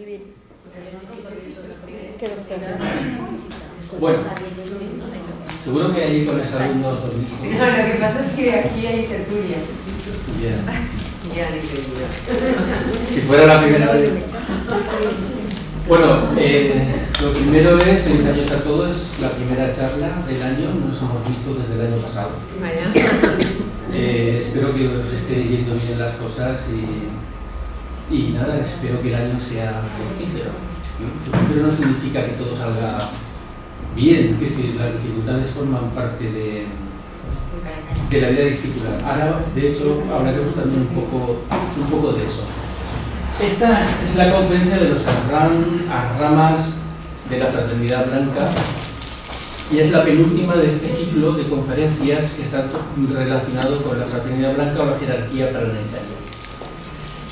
Aquí viene. Bueno, seguro que ahí con los alumnos lo visto. No, lo que pasa es que aquí hay tertulia. Bien. Ya dice yo. Si fuera la primera vez. Bueno, lo primero es, feliz años a todos, la primera charla del año, nos hemos visto desde el año pasado. Espero que os esté yendo bien las cosas y nada, espero que el año sea fructífero. Fructífero no significa que todo salga bien, es decir, las dificultades forman parte de la vida discipular. Ahora, de hecho, hablaremos también un poco de eso. Esta es la conferencia de los ramas de la Fraternidad Blanca y es la penúltima de este ciclo de conferencias que está relacionado con la Fraternidad Blanca o la jerarquía planetaria.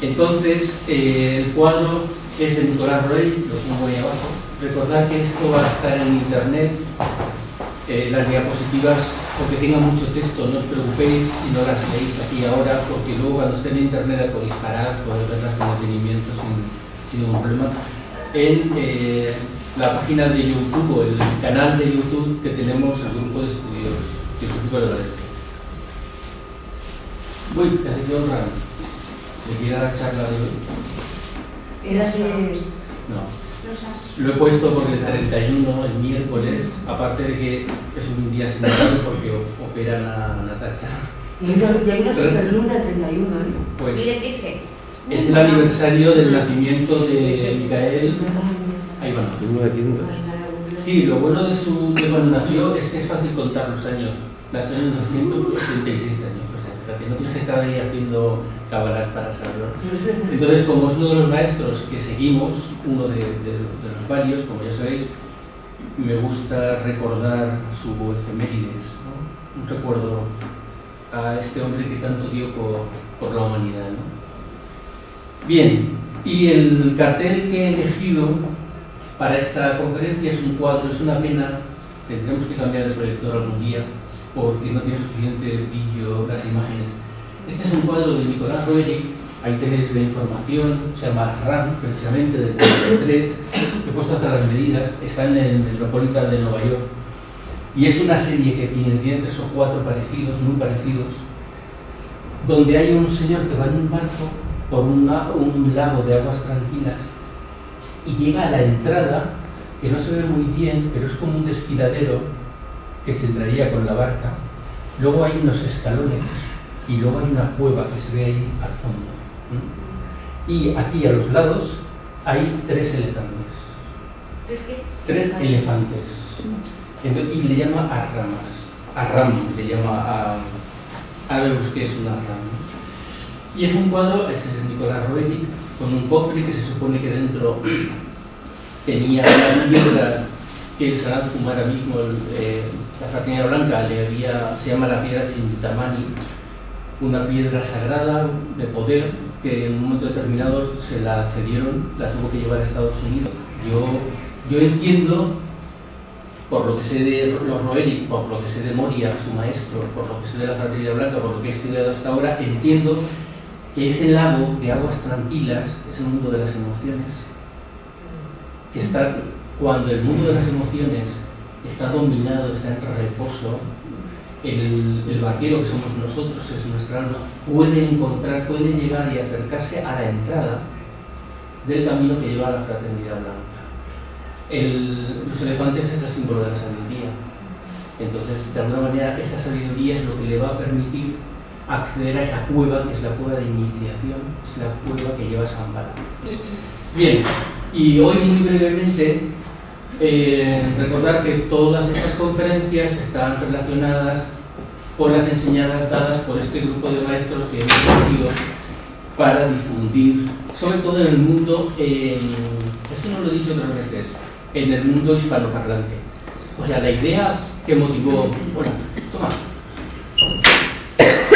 Entonces, el cuadro es de Nicolás Roeg, lo pongo ahí abajo. Recordad que esto va a estar en internet, las diapositivas, porque tengan mucho texto, no os preocupéis si no las leéis aquí ahora, porque luego cuando esté en internet las podéis parar, podéis verlas con detenimiento sin ningún problema. En la página de YouTube o el canal de YouTube que tenemos el grupo de estudios filosóficos de la Derecha. Uy, te hace que honrar. ¿Te quiere la charla de hoy? No. Lo he puesto porque el 31, el miércoles, aparte de que es un día señalado porque operan a Natacha. Y hay una superluna el 31, ¿no? Pues es el aniversario del nacimiento de Micael. Ahí va. 1900. Sí, lo bueno de cuando nació es que es fácil contar los años. Nació en 1986 años. No tienes que estar ahí haciendo cábalas para saberlo. Entonces, como es uno de los maestros que seguimos, uno de los varios, como ya sabéis, me gusta recordar su efemérides, ¿no? Un recuerdo a este hombre que tanto dio por la humanidad, ¿no? Bien, y el cartel que he elegido para esta conferencia es un cuadro, es una pena, tendremos que cambiar el proyector algún día, porque no tiene suficiente brillo las imágenes. Este es un cuadro de Nicolás Roeg, ahí tenéis la información, se llama RAM, precisamente, del 43, he puesto hasta las medidas, está en el Metropolitan de Nueva York, y es una serie que tiene 3 o 4 parecidos, muy parecidos, donde hay un señor que va en un barco por un lago de aguas tranquilas, y llega a la entrada, que no se ve muy bien, pero es como un desfiladero, que se entraría con la barca, luego hay unos escalones y luego hay una cueva que se ve ahí al fondo. Y aquí a los lados hay 3 elefantes. ¿3 qué? 3 elefantes. Entonces, y le llama Arram, le llama a ver qué es una Arram. Y es un cuadro, ese es Nicolás Roeg, con un cofre que se supone que dentro tenía la piedra que el Sanat Kumara mismo, la Fraternidad Blanca, se llama la piedra Chintamani, una piedra sagrada de poder que en un momento determinado se la cedieron, la tuvo que llevar a Estados Unidos. Yo entiendo, por lo que sé de los Roeg, por lo que sé de Moria, su maestro, por lo que sé de la Fraternidad Blanca, por lo que he estudiado hasta ahora, entiendo que ese lago de aguas tranquilas es el mundo de las emociones, que está... Cuando el mundo de las emociones está dominado, está en reposo, el barquero que somos nosotros, es nuestra alma, puede llegar y acercarse a la entrada del camino que lleva a la Fraternidad Blanca. Los elefantes es el símbolo de la sabiduría. Entonces, de alguna manera, esa sabiduría es lo que le va a permitir acceder a esa cueva, que es la cueva de iniciación, es la cueva que lleva a San Bala. Bien, y hoy muy brevemente, recordar que todas estas conferencias están relacionadas con las enseñanzas dadas por este grupo de maestros que hemos elegido para difundir, sobre todo en el mundo, esto no lo he dicho otras veces, en el mundo hispanoparlante. O sea, la idea que motivó, bueno, toma,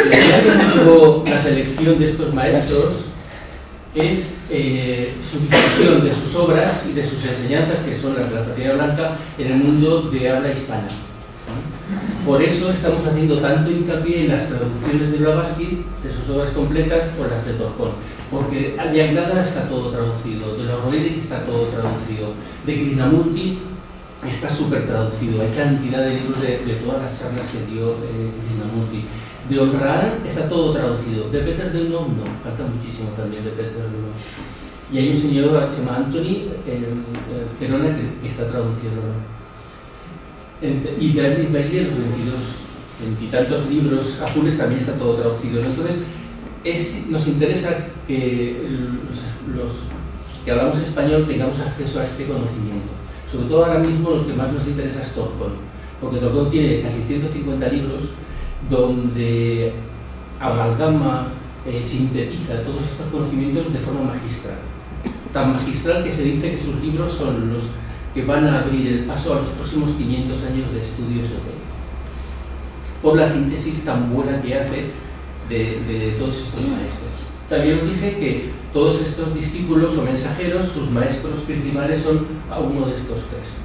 la idea que motivó la selección de estos maestros es su difusión de sus obras y de sus enseñanzas, que son las de la Fraternidad Blanca, en el mundo de habla hispana. Por eso estamos haciendo tanto hincapié en las traducciones de Blavatsky, de sus obras completas, o las de Torcón. porque de Anglada está todo traducido, de los Roedic está todo traducido, de Krishnamurti está súper traducido, hay cantidad de libros de todas las charlas que dio Krishnamurti. De Honraan está todo traducido, de Peter Deuno no, falta muchísimo también de Peter Deuno. Y hay un señor que se llama Anthony Gerona que está traduciendo. Y de Alice Bailey, los 20 y tantos libros azules también está todo traducido. Entonces, nos interesa que los que hablamos español tengamos acceso a este conocimiento. Sobre todo ahora mismo lo que más nos interesa es Torcon, porque Torcon tiene casi 150 libros donde amalgama, sintetiza todos estos conocimientos de forma magistral. Tan magistral que se dice que sus libros son los que van a abrir el paso a los próximos 500 años de estudio esotérico, por la síntesis tan buena que hace de todos estos maestros. También os dije que todos estos discípulos o mensajeros, sus maestros principales son a uno de estos tres.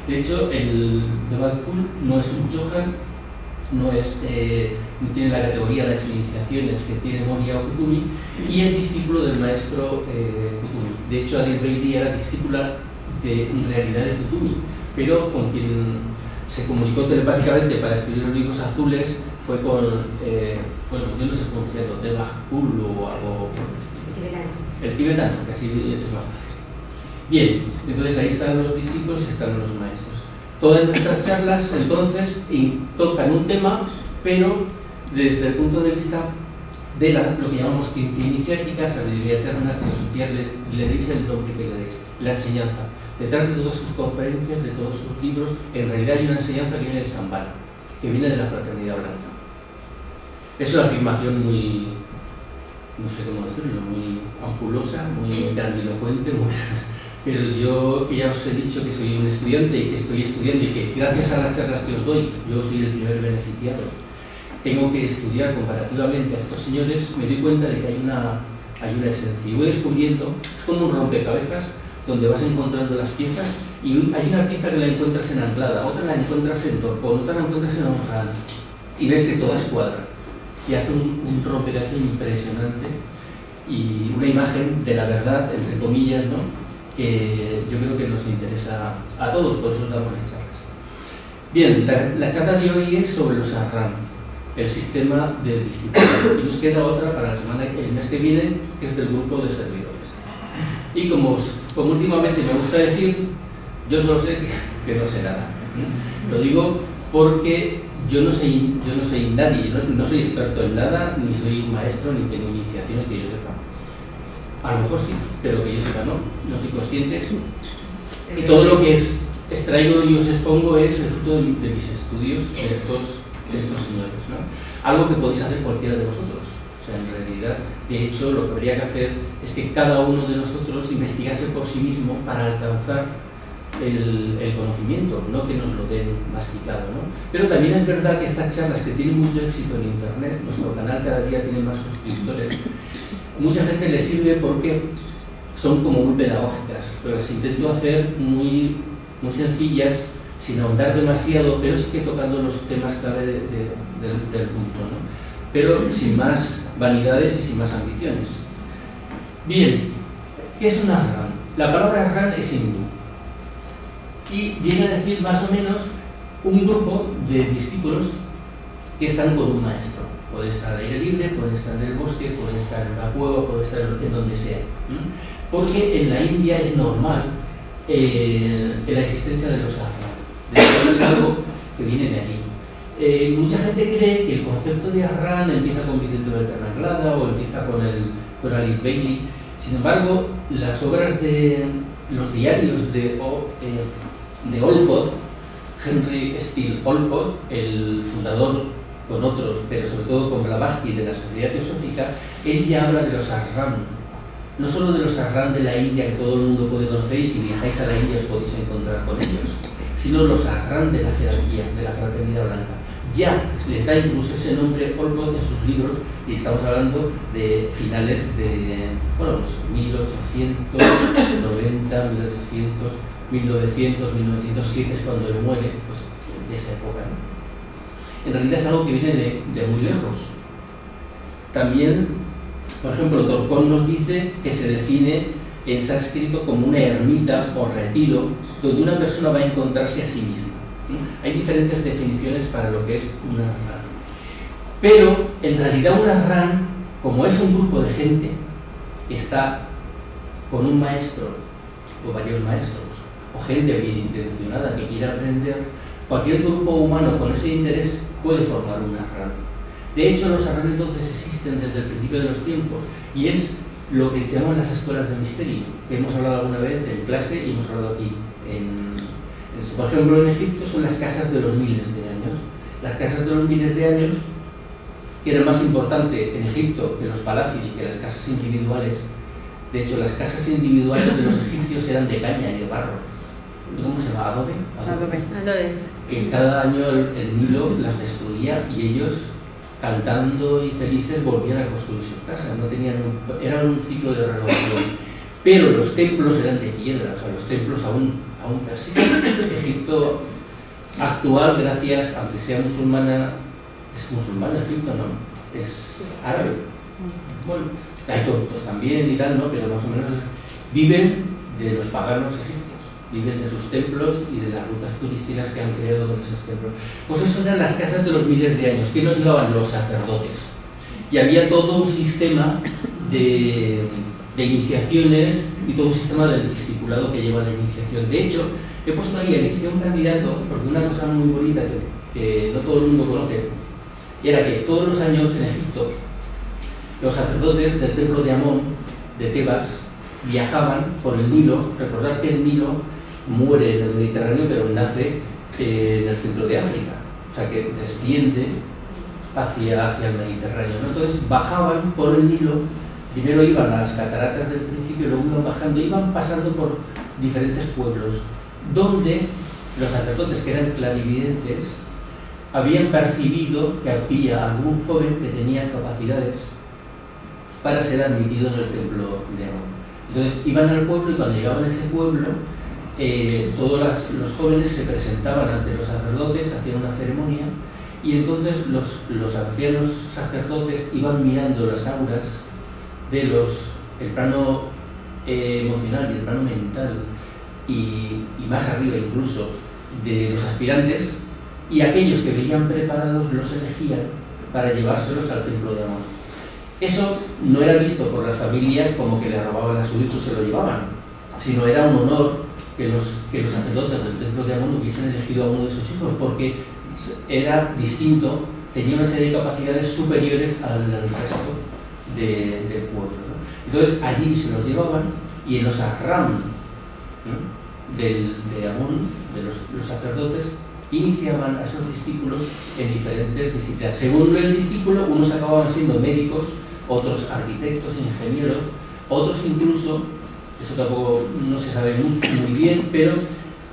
De hecho, el de Bakul no es un Johan, no tiene la categoría de las iniciaciones que tiene Moria o Kutumi, y es discípulo del maestro Kutumi. De hecho, Alice Bailey era discípula en realidad de Kutumi, pero con quien se comunicó telepáticamente para escribir los libros azules fue con, bueno, yo no sé pronunciarlo, de Bakul o algo por el estilo. El tibetano, que así es más fácil. Bien, entonces ahí están los discípulos y están los maestros. Todas nuestras charlas, entonces, tocan un tema, pero desde el punto de vista de lo que llamamos ciencia iniciática, sabiduría eterna, filosofía, le deis el nombre que le deis, la enseñanza. Detrás de todas sus conferencias, de todos sus libros, en realidad hay una enseñanza que viene de Shambhala, que viene de la Fraternidad Blanca. Es una afirmación muy, no sé cómo decirlo, muy ampulosa, muy grandilocuente, pero yo, que ya os he dicho que soy un estudiante y que estoy estudiando y que gracias a las charlas que os doy, yo soy el primer beneficiado, tengo que estudiar comparativamente a estos señores, me doy cuenta de que hay una esencia. Y voy descubriendo, es como un rompecabezas, donde vas encontrando las piezas, y hay una pieza que la encuentras en Anglada, otra la encuentras en Torcon, otra la encuentras en Honraan, y ves que todas cuadran. Y hace un rompecabezas impresionante y una imagen de la verdad, entre comillas, ¿no?, que yo creo que nos interesa a todos, por eso damos las charlas. Bien, la charla de hoy es sobre los Ahram, el sistema del discipulado, y nos queda otra para el mes que viene, que es del grupo de servidores. Y como últimamente me gusta decir, yo solo sé que no sé nada. Lo digo porque yo no soy nadie, no soy experto en nada, ni soy maestro, ni tengo iniciaciones que yo sepa. A lo mejor sí, pero que yo sepa no soy consciente. Y todo lo que extraigo y os expongo es el fruto de mis estudios de estos señores, ¿no? Algo que podéis hacer cualquiera de vosotros. O sea, en realidad, de hecho, lo que habría que hacer es que cada uno de nosotros investigase por sí mismo para alcanzar el conocimiento, no que nos lo den masticado, ¿no? Pero también es verdad que estas charlas, que tienen mucho éxito en internet, nuestro canal cada día tiene más suscriptores, mucha gente les sirve porque son como muy pedagógicas, pero las intento hacer muy sencillas, sin ahondar demasiado, pero sí que tocando los temas clave del punto, ¿no? Pero sin más vanidades y sin más ambiciones. Bien, ¿qué es un Ahram? La palabra Ahram es hindú y viene a decir más o menos un grupo de discípulos que están con un maestro. Puede estar al aire libre, puede estar en el bosque, puede estar en una cueva, puede estar en donde sea. Porque en la India es normal la existencia de los Ahram. De hecho, es algo que viene de allí. Mucha gente cree que el concepto de Ahram empieza con Vicente Beltrán Anglada o empieza con Alice Bailey. Sin embargo, las obras de los diarios de Olcott, Henry Steele Olcott, el fundador con otros, pero sobre todo con Blavatsky de la Sociedad Teosófica, él ya habla de los Ahram. No solo de los Ahram de la India que todo el mundo puede conocer y si viajáis a la India os podéis encontrar con ellos, sino los Ahram de la jerarquía, de la Fraternidad Blanca. Ya les da incluso ese nombre Olcott en sus libros, y estamos hablando de finales de, bueno, pues 1890, 1900, 1907 es cuando él muere, pues de esa época, ¿no? En realidad es algo que viene de muy lejos. También Por ejemplo, Torcón nos dice que se define en sánscrito como una ermita o retiro donde una persona va a encontrarse a sí misma. Hay diferentes definiciones para lo que es una ran. Pero, en realidad, una ran, como es un grupo de gente, está con un maestro o varios maestros, o gente bien intencionada que quiera aprender. Cualquier grupo humano con ese interés puede formar una ran. De hecho, los ran entonces existen desde el principio de los tiempos, y es lo que se llaman las escuelas de misterio, que hemos hablado alguna vez en clase y hemos hablado aquí. Por ejemplo, en Egipto son las casas de los miles de años. Las casas de los miles de años, que era más importante en Egipto que los palacios y que las casas individuales. De hecho, las casas individuales de los egipcios eran de caña y de barro. ¿Cómo se llama? ¿Adobe? Adobe. Que cada año el Nilo las destruía y ellos, cantando y felices, volvían a construir sus casas. No tenían era un ciclo de renovación. Pero los templos eran de piedra, o sea, los templos aún persisten. Egipto actual, gracias, aunque sea musulmana, es musulmana Egipto, ¿no? Es árabe. Bueno, hay coptos también y tal, ¿no? Pero más o menos viven de los paganos egipcios, viven de sus templos y de las rutas turísticas que han creado con esos templos. Pues eso eran las casas de los miles de años. ¿Qué nos llevaban? Los sacerdotes. Y había todo un sistema de iniciaciones y todo un sistema del discipulado que lleva la iniciación. De hecho, he puesto ahí elegí un candidato, porque una cosa muy bonita que no todo el mundo conoce, era que todos los años en Egipto los sacerdotes del templo de Amón, de Tebas, viajaban por el Nilo. Recordad que el Nilo muere en el Mediterráneo, pero nace en el centro de África, o sea que desciende hacia el Mediterráneo, ¿no? Entonces bajaban por el Nilo, primero iban a las cataratas del principio, luego iban bajando, iban pasando por diferentes pueblos, donde los sacerdotes, que eran clarividentes, habían percibido que había algún joven que tenía capacidades para ser admitido en el templo de Amón. Entonces iban al pueblo, y cuando llegaban a ese pueblo, todos los jóvenes se presentaban ante los sacerdotes, hacían una ceremonia, y entonces los ancianos sacerdotes iban mirando las auras de el plano emocional y el plano mental, y más arriba incluso, de los aspirantes, y aquellos que veían preparados los elegían para llevárselos al templo de Amón. Eso no era visto por las familias como que le robaban a su hijo y se lo llevaban, sino era un honor que los sacerdotes del templo de Amón hubiesen elegido a uno de sus hijos, porque era distinto, tenía una serie de capacidades superiores al resto del pueblo, ¿no? Entonces allí se los llevaban, y en los ahram, ¿no?, de Amón, de los sacerdotes, iniciaban a esos discípulos en diferentes disciplinas. Según el discípulo, unos acababan siendo médicos, otros arquitectos, ingenieros, otros incluso, eso tampoco no se sabe muy bien, pero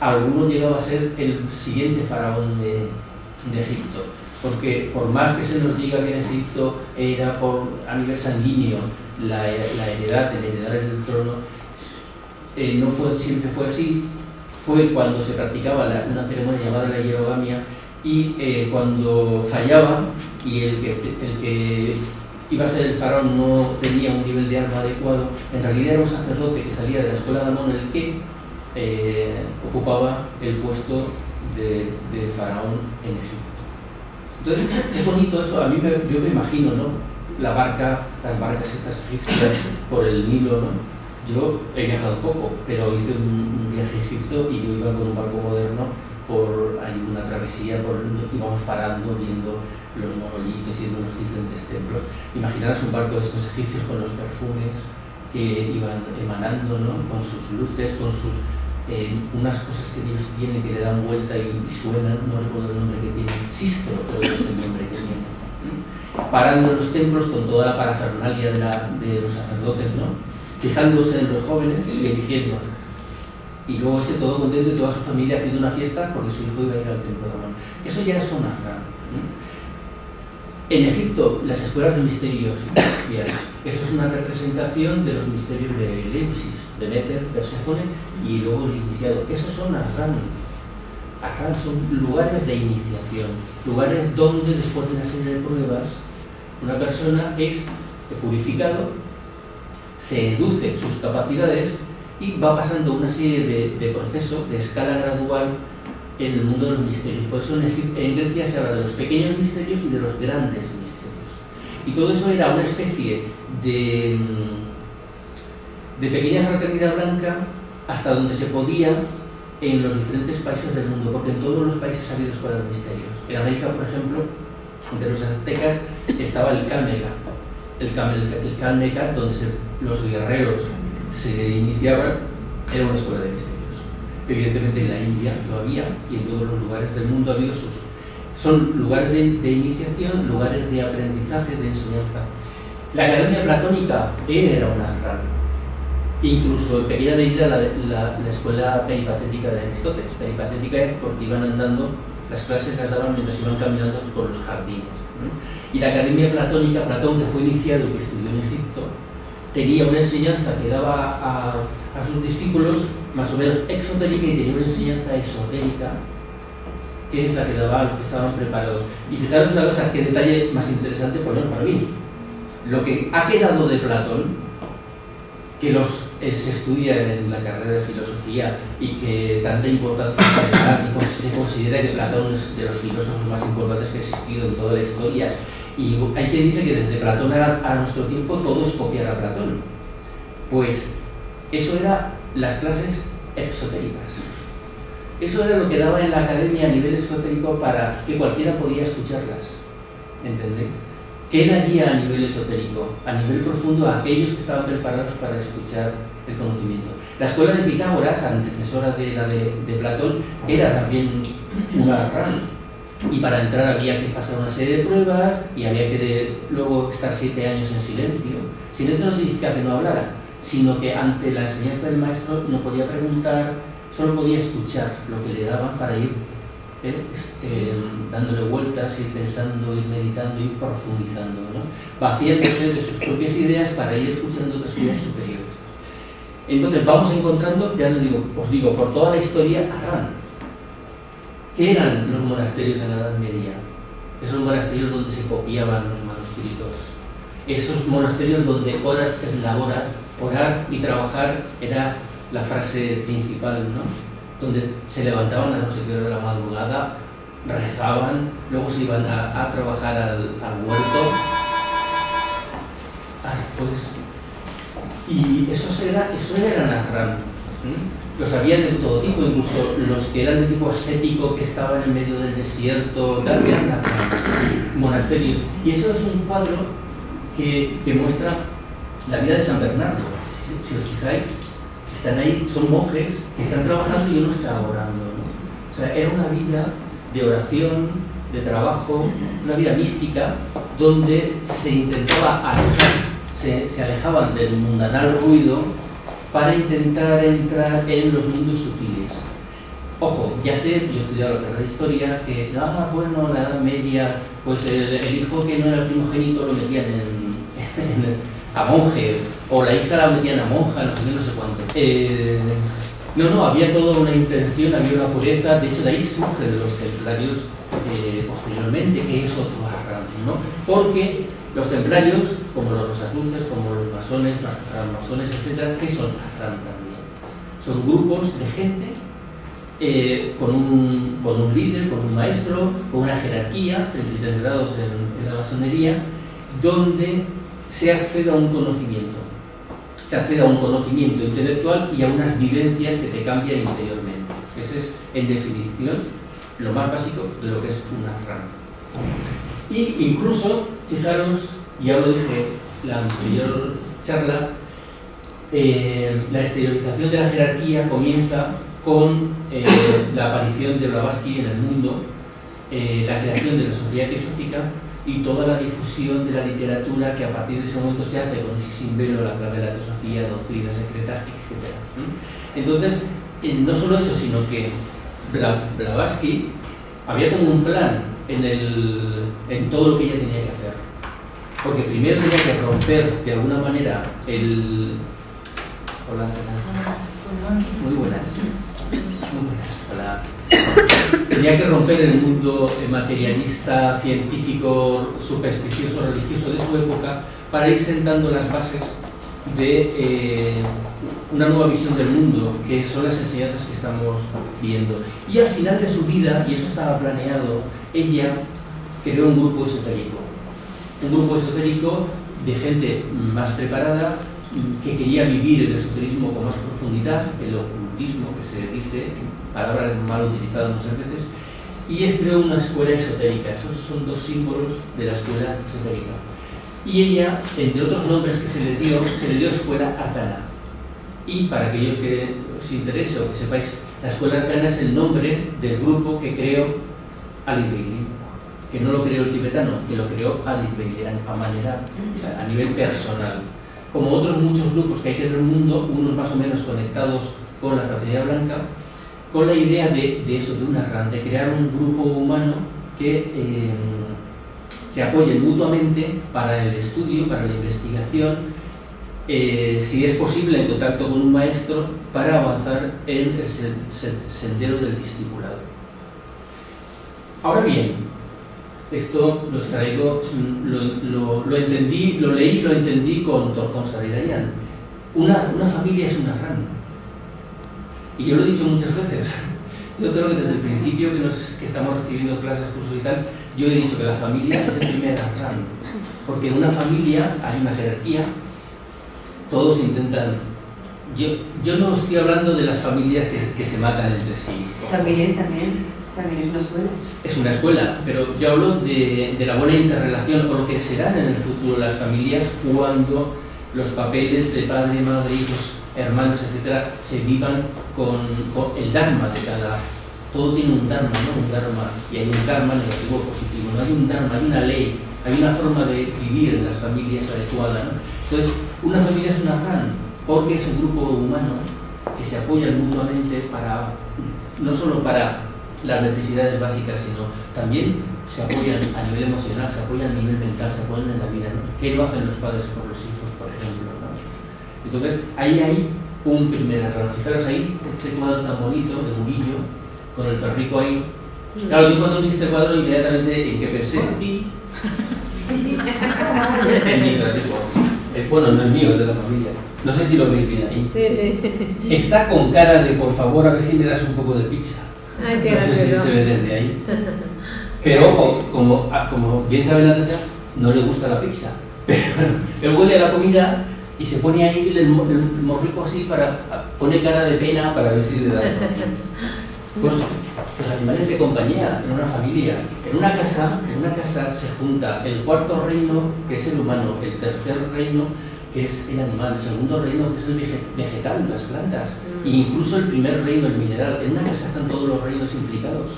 alguno llegaba a ser el siguiente faraón de Egipto, porque por más que se nos diga que en Egipto era a nivel sanguíneo la heredad, el heredar el trono, no siempre fue así. Fue cuando se practicaba una ceremonia llamada la hierogamia, y cuando fallaba y el que iba a ser el faraón no tenía un nivel de arma adecuado, en realidad era un sacerdote que salía de la escuela de Amón el que ocupaba el puesto de faraón en Egipto. Entonces es bonito eso. Yo me imagino, ¿no?, las barcas estas egipcias por el Nilo, ¿no? Yo he viajado poco, pero hice un viaje a Egipto y yo iba con un barco moderno hay una travesía, íbamos parando, viendo los monolitos, viendo los diferentes templos. Imaginaros un barco de estos egipcios con los perfumes que iban emanando, ¿no?, con sus luces, con sus unas cosas que Dios tiene que le dan vuelta y suenan, no recuerdo el nombre que tiene, Sistro, creo que es el nombre que tiene. Parando en los templos con toda la parafernalia de los sacerdotes, ¿no?, fijándose en los jóvenes y eligiendo. Y luego ese todo contento y toda su familia haciendo una fiesta porque su hijo iba a ir al templo de Amón. Eso ya es una rara. En Egipto, las escuelas de misterio egipcias, eso es una representación de los misterios de Eleusis, de Demeter, Perséfone y luego el iniciado. Esos son Arran. Arran son lugares de iniciación, lugares donde después de una serie de pruebas una persona es purificado, se educe sus capacidades y va pasando una serie de procesos de escala gradual en el mundo de los misterios. Por eso en Grecia se habla de los pequeños misterios y de los grandes misterios. Y todo eso era una especie de pequeña fraternidad blanca hasta donde se podía en los diferentes países del mundo, porque en todos los países ha habido escuelas de misterios. En América, por ejemplo, entre los aztecas estaba el Calmeca, donde los guerreros se iniciaban, era una escuela de misterios. Evidentemente en la India lo había, y en todos los lugares del mundo ha habido son lugares de iniciación, lugares de aprendizaje, de enseñanza. La Academia Platónica era una gran, incluso en pequeña medida la escuela peripatética de Aristóteles. Peripatética es porque iban andando, las clases las daban mientras iban caminando por los jardines, ¿no? Y la Academia Platónica, Platón, que fue iniciado y que estudió en Egipto, tenía una enseñanza que daba a sus discípulos más o menos exotérica, y tenía una enseñanza esotérica que es la que daba a los que estaban preparados. Y fijaros una cosa, qué detalle más interesante, por ejemplo, para mí. Lo que ha quedado de Platón, que se estudia en la carrera de filosofía y que tanta importancia se le da, y se considera que Platón es de los filósofos más importantes que ha existido en toda la historia. Y hay quien dice que desde Platón a nuestro tiempo todo es copiar a Platón. Pues eso era las clases exotéricas. Eso era lo que daba en la academia a nivel esotérico para que cualquiera podía escucharlas. ¿Entendéis? ¿Qué daría a nivel esotérico? A nivel profundo a aquellos que estaban preparados para escuchar el conocimiento. La escuela de Pitágoras, antecesora de la de Platón, era también una rama. Y para entrar había que pasar una serie de pruebas y había que luego estar 7 años en silencio. Silencio no significa que no hablara, sino que ante la enseñanza del maestro no podía preguntar, solo podía escuchar lo que le daban para ir dándole vueltas, ir pensando, ir meditando, ir profundizando, ¿no? Vaciándose de sus propias ideas para ir escuchando otras ideas superiores. Entonces vamos encontrando, ya os digo, por toda la historia, Arran. ¿Qué eran los monasterios en la Edad Media? Esos monasterios donde se copiaban los manuscritos. Esos monasterios donde orar y trabajar era la frase principal, ¿no? Donde se levantaban a no sé qué hora de la madrugada, rezaban, luego se iban a trabajar al huerto. Y eso eran Arran. Los había de todo tipo, incluso los que eran de tipo ascético, que estaban en medio del desierto, eran monasterios. Y eso es un cuadro que muestra la vida de San Bernardo. Si os fijáis, están ahí, son monjes que están trabajando y uno está orando, ¿no? O sea, era una vida de oración, de trabajo, una vida mística, donde se intentaba alejar, se alejaban del mundanal ruido para intentar entrar en los mundos sutiles. Ojo, ya sé, yo he estudiado la carrera de historia, que, bueno, la Edad Media, pues el hijo que no era el primogénito lo metían a monje, o la hija la metían a monja, no sé qué, no sé cuánto. No, había toda una intención, había una pureza, de hecho de ahí surgen los templarios posteriormente, que es otro Arran, ¿no? Porque los templarios, como los rosacruces, como los masones, etc., ¿qué son Arran también? Son grupos de gente con un líder, con un maestro, con una jerarquía, 33 grados en la masonería, donde se accede a un conocimiento. Se accede a un conocimiento intelectual y a unas vivencias que te cambian interiormente. Ese es, en definición, lo más básico de lo que es una rama. Y incluso, fijaros, ya lo dije en la anterior charla, la exteriorización de la jerarquía comienza con la aparición de Blavatsky en el mundo, la creación de la Sociedad Teosófica y toda la difusión de la literatura que a partir de ese momento se hace con ese sin velo, la clave de la teosofía, doctrinas secretas, etc. Entonces, no solo eso, sino que Blavatsky había como un plan en todo lo que ella tenía que hacer. Porque primero tenía que romper de alguna manera el... Hola, muy buenas. Muy buenas. Hola. tenía que romper el mundo materialista, científico, supersticioso, religioso de su época para ir sentando las bases de una nueva visión del mundo, que son las enseñanzas que estamos viendo. Y al final de su vida, y eso estaba planeado, ella creó un grupo esotérico de gente más preparada, que quería vivir el esoterismo con más profundidad, el ocultismo, que se dice, palabra mal utilizada muchas veces, y creó una escuela esotérica. Esos son dos símbolos de la escuela esotérica. Y ella, entre otros nombres que se le dio escuela arcana. Y para aquellos que os interese o que sepáis, la escuela arcana es el nombre del grupo que creó Alice Bailey, que no lo creó el tibetano, que lo creó Alice Bailey a nivel personal. Como otros muchos grupos que hay en el mundo, unos más o menos conectados con la fraternidad blanca, con la idea de eso, de una RAN, de crear un grupo humano que se apoyen mutuamente para el estudio, para la investigación, si es posible en contacto con un maestro, para avanzar en el sendero del discipulado. Ahora bien, esto lo traigo, lo entendí, lo leí, lo entendí con Torcón Saridarian. Una familia es una RAN. Y yo lo he dicho muchas veces. Yo creo que desde el principio que estamos recibiendo clases, cursos y tal, yo he dicho que la familia es el primer RAN. Porque en una familia hay una jerarquía, todos intentan... Yo no estoy hablando de las familias que se matan entre sí. También es una escuela. Es una escuela, pero yo hablo de la buena interrelación o lo que serán en el futuro las familias cuando los papeles de padre, madre, hijos, hermanos, etcétera, se vivan con el dharma de cada... Todo tiene un dharma, ¿no? Un dharma, y hay un karma negativo o positivo, no hay un dharma, hay una ley, hay una forma de vivir en las familias adecuada, ¿no? Entonces, una familia es una RAN, porque es un grupo humano que se apoyan mutuamente para, no solo para las necesidades básicas, sino también se apoyan a nivel emocional, se apoyan a nivel mental, se apoyan en la vida, ¿no? ¿Qué no hacen los padres por los hijos, por ejemplo, ¿no? Entonces, ahí hay un primer error. Fijaros ahí, este cuadro tan bonito de Murillo, con el perrico ahí. Claro, yo cuando vi este cuadro, inmediatamente, ¿en qué pensé? En mi perrico. Bueno, no es mío, es de la familia. No sé si lo veis bien ahí. Sí. Está con cara de, por favor, a ver si me das un poco de pizza. Ay, no sé si se ve desde ahí. Pero ojo, como bien sabe Natasha, no le gusta la pizza. Pero huele a la comida y se pone ahí el morrico así pone cara de pena para ver si le das. Pues los animales de compañía, en una familia, en una casa se junta el cuarto reino, que es el humano, el tercer reino, que es el animal, el segundo reino, que es el vegetal, las plantas, e incluso el primer reino, el mineral. En una casa están todos los reinos implicados.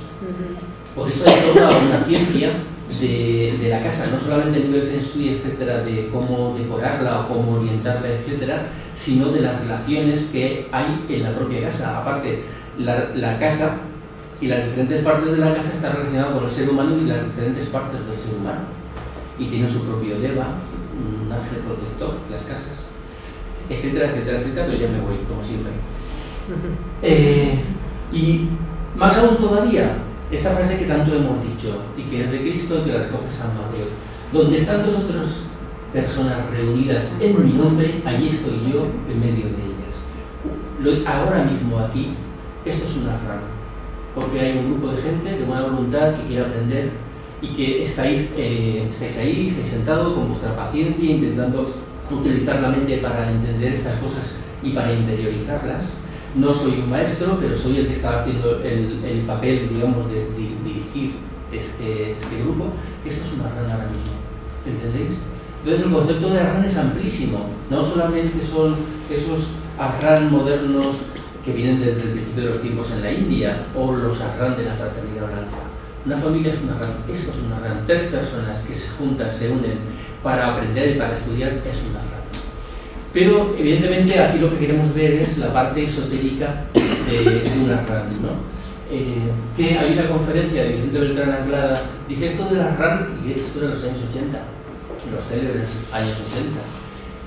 Por eso hay toda una ciencia de la casa, no solamente a nivel feng shui, etcétera, de cómo decorarla o cómo orientarla, etcétera, sino de las relaciones que hay en la propia casa. Aparte, la casa y las diferentes partes de la casa están relacionadas con el ser humano y las diferentes partes del ser humano. Y tiene su propio deva, un ángel protector, las casas, etcétera, etcétera, etcétera, pero ya me voy, como siempre. Y más aún todavía, esta frase que tanto hemos dicho, y que es de Cristo y que la recoge San Mateo: donde están dos otras personas reunidas en mi nombre, allí estoy yo en medio de ellas. Ahora mismo aquí, esto es una rama, porque hay un grupo de gente de buena voluntad que quiere aprender y que estáis ahí, estáis sentados con vuestra paciencia, intentando utilizar la mente para entender estas cosas y para interiorizarlas. No soy un maestro, pero soy el que está haciendo el papel, digamos, de dirigir este grupo. Esto es una RAN ahora mismo, ¿entendéis? Entonces el concepto de RAN es amplísimo, no solamente son esos RAN modernos que vienen desde el principio de los tiempos en la India, o los RAN de la fraternidad blanca. Una familia es una RAN, esto es una RAN. 3 personas que se juntan, se unen para aprender y para estudiar, es una RAN. Pero evidentemente aquí lo que queremos ver es la parte esotérica de una RAN, ¿no? Que hay una conferencia de Vicente Beltrán Anglada, dice esto de la RAN, y esto de los años 80, los célebres años 80,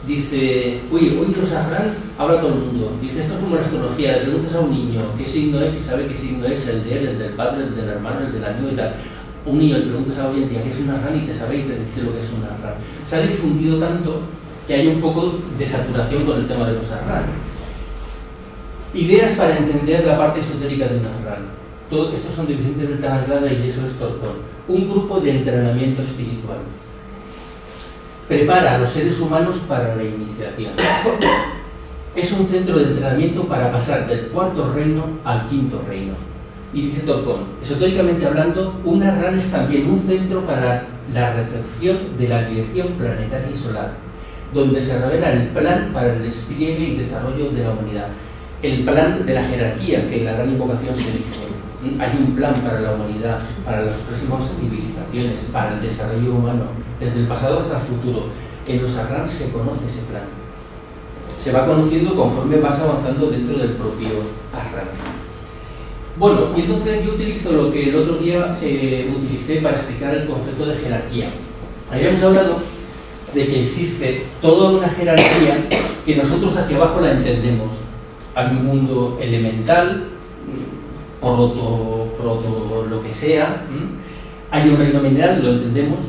dice, uy, hoy los Arran habla todo el mundo. Dice, esto es como la astrología, le preguntas a un niño qué signo es y sabe qué signo es, el de él, el del padre, el del hermano, el del amigo y tal. Un niño le preguntas a hoy en día qué es un Arran y te sabe y te dice lo que es un Arran. Se ha difundido tanto que hay un poco de saturación con el tema de los Arran. Ideas para entender la parte esotérica de un Arran. Todo estos son de Vicente Bertán Anglada y eso es Tortón. Un grupo de entrenamiento espiritual. Prepara a los seres humanos para la iniciación. Es un centro de entrenamiento para pasar del cuarto reino al quinto reino. Y dice Tortón, esotéricamente hablando, un Arran es también un centro para la recepción de la dirección planetaria y solar, donde se revela el plan para el despliegue y desarrollo de la humanidad. El plan de la jerarquía que en la gran invocación se dice. Hay un plan para la humanidad, para las próximas civilizaciones, para el desarrollo humano, desde el pasado hasta el futuro. En los Arran se conoce ese plan. Se va conociendo conforme vas avanzando dentro del propio Arran. Bueno, y entonces yo utilizo lo que el otro día utilicé para explicar el concepto de jerarquía. Habíamos hablado de que existe toda una jerarquía que nosotros hacia abajo la entendemos. Hay un mundo elemental, proto lo que sea, hay un reino mineral, lo entendemos,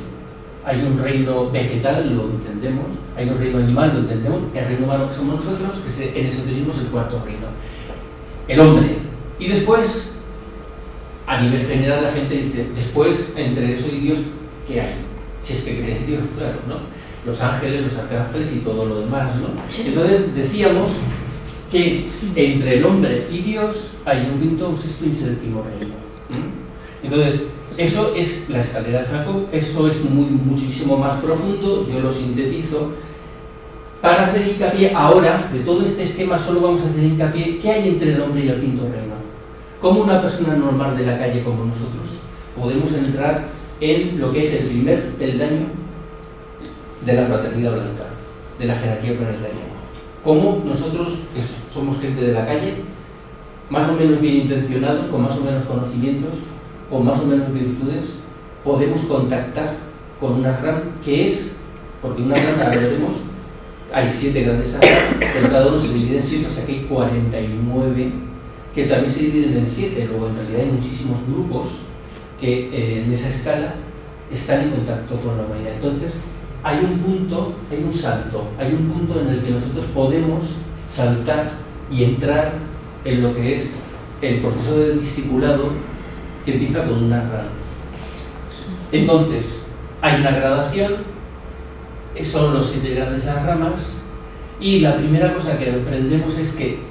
hay un reino vegetal, lo entendemos, hay un reino animal, lo entendemos, el reino humano que somos nosotros, que en esoterismo es el cuarto reino, el hombre. Y después, a nivel general, la gente dice, después, entre eso y Dios, ¿qué hay? Si es que cree en Dios, claro, ¿no? Los ángeles, los arcángeles y todo lo demás, ¿no? Entonces decíamos que entre el hombre y Dios hay un quinto, un sexto y un séptimo reino. Entonces, eso es la escalera de Jacob, eso es muchísimo más profundo, yo lo sintetizo. Para hacer hincapié ahora, de todo este esquema solo vamos a hacer hincapié, ¿qué hay entre el hombre y el quinto reino? ¿Cómo una persona normal de la calle como nosotros podemos entrar en lo que es el primer peldaño de la fraternidad blanca, de la jerarquía planetaria? ¿Cómo nosotros, que somos gente de la calle, más o menos bien intencionados, con más o menos conocimientos, con más o menos virtudes, podemos contactar con un Arran que es, porque un Arran, ahora veremos, hay 7 grandes Arran, pero cada uno se divide en 7, o sea que hay 49 que también se dividen en 7, luego en realidad hay muchísimos grupos que en esa escala están en contacto con la humanidad. Entonces, hay un punto, hay un salto, hay un punto en el que nosotros podemos saltar y entrar en lo que es el proceso del discipulado que empieza con una rama. Entonces, hay una gradación, son los 7 grandes ramas, y la primera cosa que aprendemos es que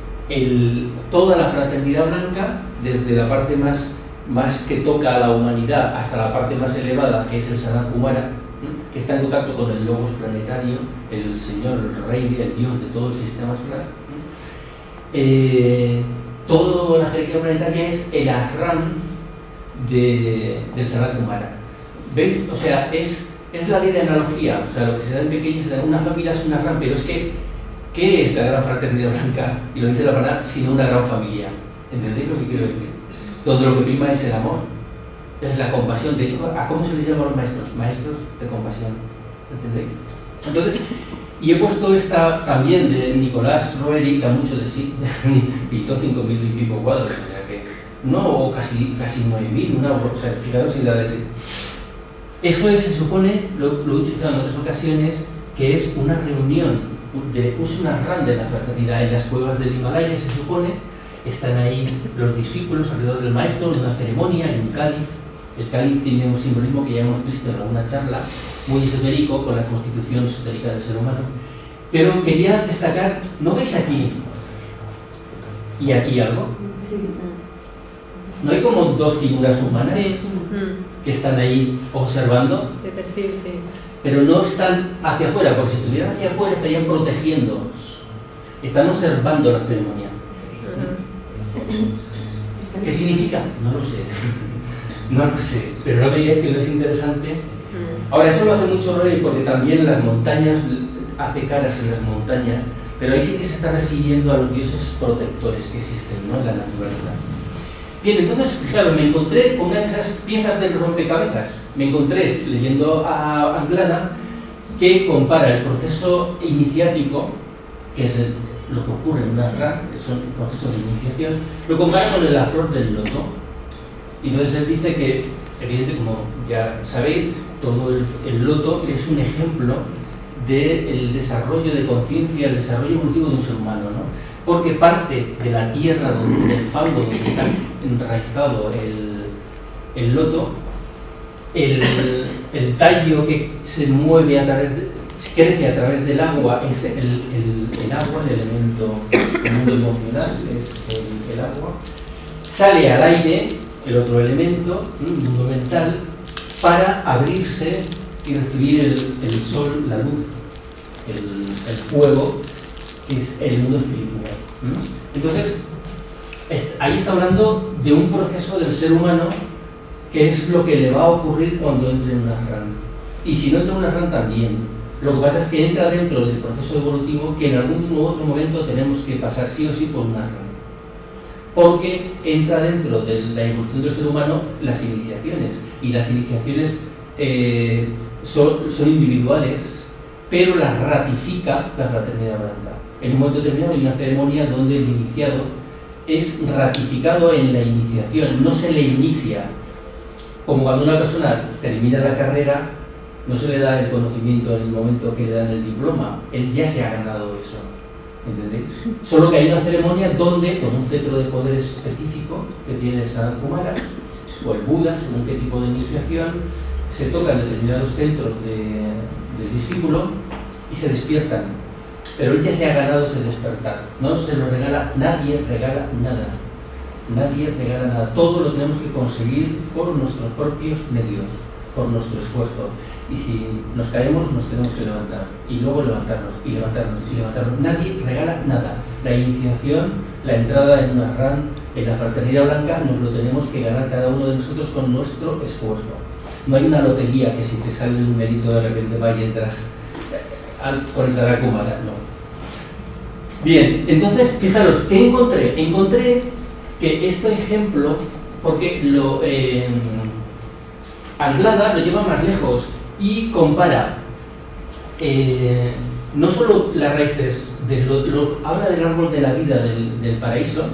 toda la fraternidad blanca, desde la parte más que toca a la humanidad hasta la parte más elevada, que es el Sanat Kumara, que está en contacto con el Logos planetario, el Señor, el Rey, el Dios de todo el sistema solar. Toda la jerarquía planetaria es el Arran del Sanat Kumara. ¿Veis? O sea, es la ley de analogía. O sea, lo que se da en pequeño, se da en una familia es un Arran, pero es que, ¿qué es la gran fraternidad blanca? Y lo dice la palabra, sino una gran familia. ¿Entendéis lo que quiero decir? Donde lo que prima es el amor. Es la compasión. De hecho, ¿a cómo se les llama a los maestros? Maestros de compasión. ¿Entendéis? Entonces, y he puesto esta también de Nicolás Roerich, da mucho de sí, pintó 5.000 y pico cuadros, o sea que no, o casi 9.000, o sea, fijaros si da de sí. Eso es, se supone, lo he utilizado en otras ocasiones, que es una reunión, es una ran de la fraternidad en las cuevas del Himalaya, se supone, están ahí los discípulos alrededor del maestro, en una ceremonia, en un cáliz. El cáliz tiene un simbolismo que ya hemos visto en alguna charla, muy esotérico, con la constitución esotérica del ser humano. Pero quería destacar, ¿no veis aquí y aquí algo? Sí. ¿No hay como 2 figuras humanas que están ahí observando? De perfil, sí. Pero no están hacia afuera, porque si estuvieran hacia afuera estarían protegiendo, están observando la ceremonia. ¿Qué significa? No lo sé. No lo sé, pero no veíais que no es interesante. Ahora, eso lo hace mucho Roerich porque también en las montañas, hace caras en las montañas, pero ahí sí que se está refiriendo a los dioses protectores que existen, ¿no?, en la naturaleza. Bien, entonces, fijaros, me encontré con una de esas piezas del rompecabezas. Me encontré, leyendo a Anglada, que compara el proceso iniciático, que es lo que ocurre en una RAN, es un proceso de iniciación, lo compara con la flor del loto. Y entonces él dice que, evidentemente, como ya sabéis, todo el loto es un ejemplo del desarrollo de conciencia, el desarrollo evolutivo de un ser humano, ¿no? Porque parte de la tierra, del fango donde está enraizado el loto, el tallo que se mueve crece a través del agua, es el agua, el elemento, el mundo emocional, es el agua, sale al aire, el otro elemento, el mundo mental, para abrirse y recibir el sol, la luz, el fuego, que es el mundo espiritual. Entonces, ahí está hablando de un proceso del ser humano que es lo que le va a ocurrir cuando entre en una RAN. Y si no entra en una RAN también. Lo que pasa es que entra dentro del proceso evolutivo que en algún u otro momento tenemos que pasar sí o sí por una RAN. Porque entra dentro de la evolución del ser humano las iniciaciones. Y las iniciaciones son individuales, pero las ratifica la Fraternidad Blanca. En un momento determinado hay una ceremonia donde el iniciado es ratificado en la iniciación, no se le inicia. Como cuando una persona termina la carrera, no se le da el conocimiento en el momento que le dan el diploma, él ya se ha ganado eso, ¿entendéis? Solo que hay una ceremonia donde, con un cetro de poder específico que tiene el Sanat Kumara, o el Buda, según qué tipo de iniciación, se tocan determinados centros del discípulo y se despiertan. Pero él ya se ha ganado ese despertar, no se lo regala, nadie regala nada. Nadie regala nada, todo lo tenemos que conseguir por nuestros propios medios, por nuestro esfuerzo. Y si nos caemos, nos tenemos que levantar, y luego levantarnos, y levantarnos, y levantarnos. Nadie regala nada. La iniciación, la entrada en una RAN, en la Fraternidad Blanca, nos lo tenemos que ganar cada uno de nosotros con nuestro esfuerzo. No hay una lotería que si te sale un numerito de repente va y entras con el Sanat Kumara, no. Bien, entonces, fijaros, ¿qué encontré? Encontré que este ejemplo, porque Anglada lo lleva más lejos y compara no solo las raíces, habla del árbol de la vida del paraíso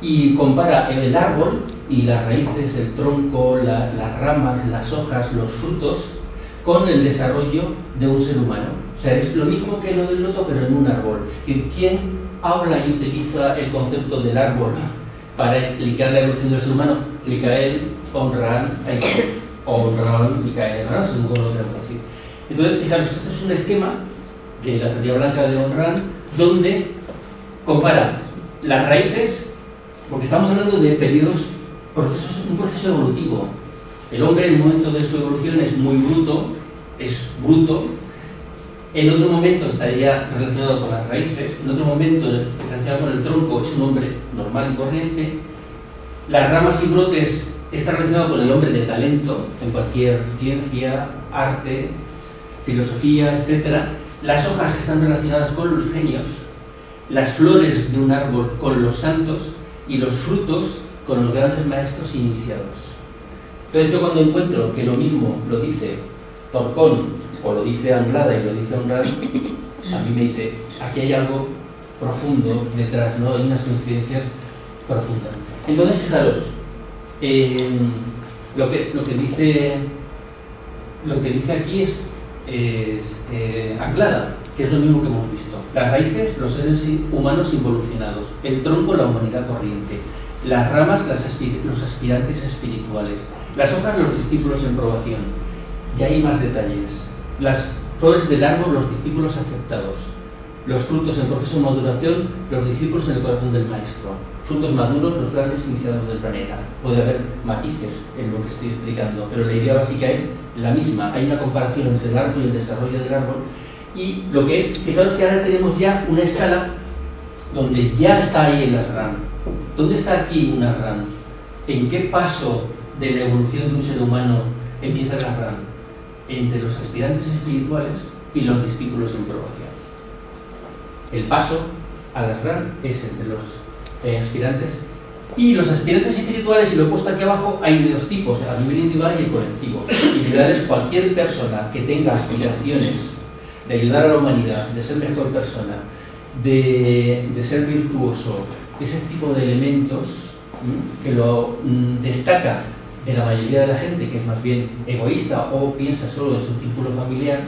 y compara el árbol y las raíces, el tronco, las ramas, las hojas, los frutos con el desarrollo de un ser humano. O sea, es lo mismo que lo del loto, pero en un árbol. ¿Y quién habla y utiliza el concepto del árbol para explicar la evolución del ser humano? Michael Onran, Michael, ¿no? Según como lo queremos decir. Entonces, fijaros, esto es un esquema de la Fraternidad Blanca de Onran, donde compara las raíces, porque estamos hablando de periodos, un proceso evolutivo. El hombre en un momento de su evolución es muy bruto, en otro momento estaría relacionado con las raíces, en otro momento relacionado con el tronco es un hombre normal y corriente, las ramas y brotes están relacionados con el hombre de talento, en cualquier ciencia, arte, filosofía, etc. Las hojas están relacionadas con los genios, las flores de un árbol con los santos y los frutos con los grandes maestros iniciados. Entonces yo cuando encuentro que lo mismo lo dice Torcón o lo dice Anglada y lo dice Onran, a mí me dice, aquí hay algo profundo detrás, ¿no? Hay unas coincidencias profundas. Entonces fijaros, lo que dice aquí es Anglada, que es lo mismo que hemos visto. Las raíces, los seres humanos involucionados, el tronco, la humanidad corriente, las ramas, los aspirantes espirituales, las hojas, los discípulos en probación. Ya hay más detalles. Las flores del árbol, los discípulos aceptados. Los frutos en proceso de maduración, los discípulos en el corazón del maestro. Frutos maduros, los grandes iniciados del planeta. Puede haber matices en lo que estoy explicando, pero la idea básica es la misma. Hay una comparación entre el árbol y el desarrollo del árbol. Y lo que es, fijaros que ahora tenemos ya una escala donde ya está ahí en las RAN. ¿Dónde está aquí una RAN? ¿En qué paso de la evolución de un ser humano empieza la RAN? Entre los aspirantes espirituales y los discípulos en probación. El paso a la RAN es entre los aspirantes y los aspirantes espirituales, y lo he puesto aquí abajo, hay de dos tipos, a nivel individual y el colectivo. Individual es cualquier persona que tenga aspiraciones de ayudar a la humanidad, de ser mejor persona, de ser virtuoso, ese tipo de elementos que lo destaca de la mayoría de la gente, que es más bien egoísta o piensa solo en su círculo familiar.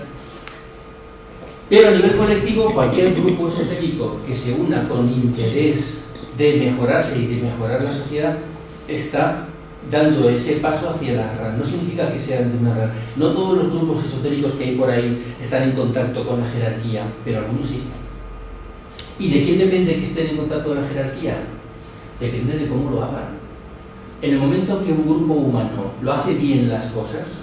Pero a nivel colectivo, cualquier grupo esotérico que se una con interés de mejorarse y de mejorar la sociedad está dando ese paso hacia la RAN. No significa que sean de una RAN. No todos los grupos esotéricos que hay por ahí están en contacto con la jerarquía, pero algunos sí. ¿Y de quién depende que estén en contacto con la jerarquía? Depende de cómo lo hagan. En el momento que un grupo humano lo hace bien las cosas,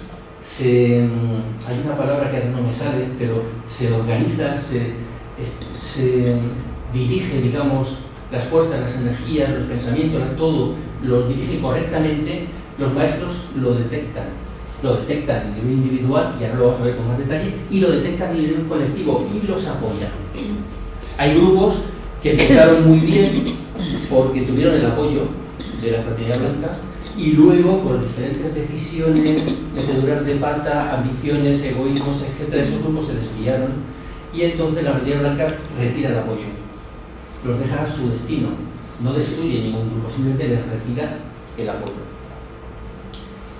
hay una palabra que ahora no me sale, pero se organiza, se dirige, digamos, las fuerzas, las energías, los pensamientos, todo lo dirige correctamente, los maestros lo detectan a nivel individual, y ahora lo vamos a ver con más detalle, y lo detectan a nivel colectivo y los apoyan. Hay grupos que empezaron muy bien porque tuvieron el apoyo de la Fraternidad Blanca, y luego por diferentes decisiones, meteduras de pata, ambiciones, egoísmos, etc., esos grupos se desviaron, y entonces la Fraternidad Blanca retira el apoyo, los deja a su destino, no destruye ningún grupo, simplemente les retira el apoyo.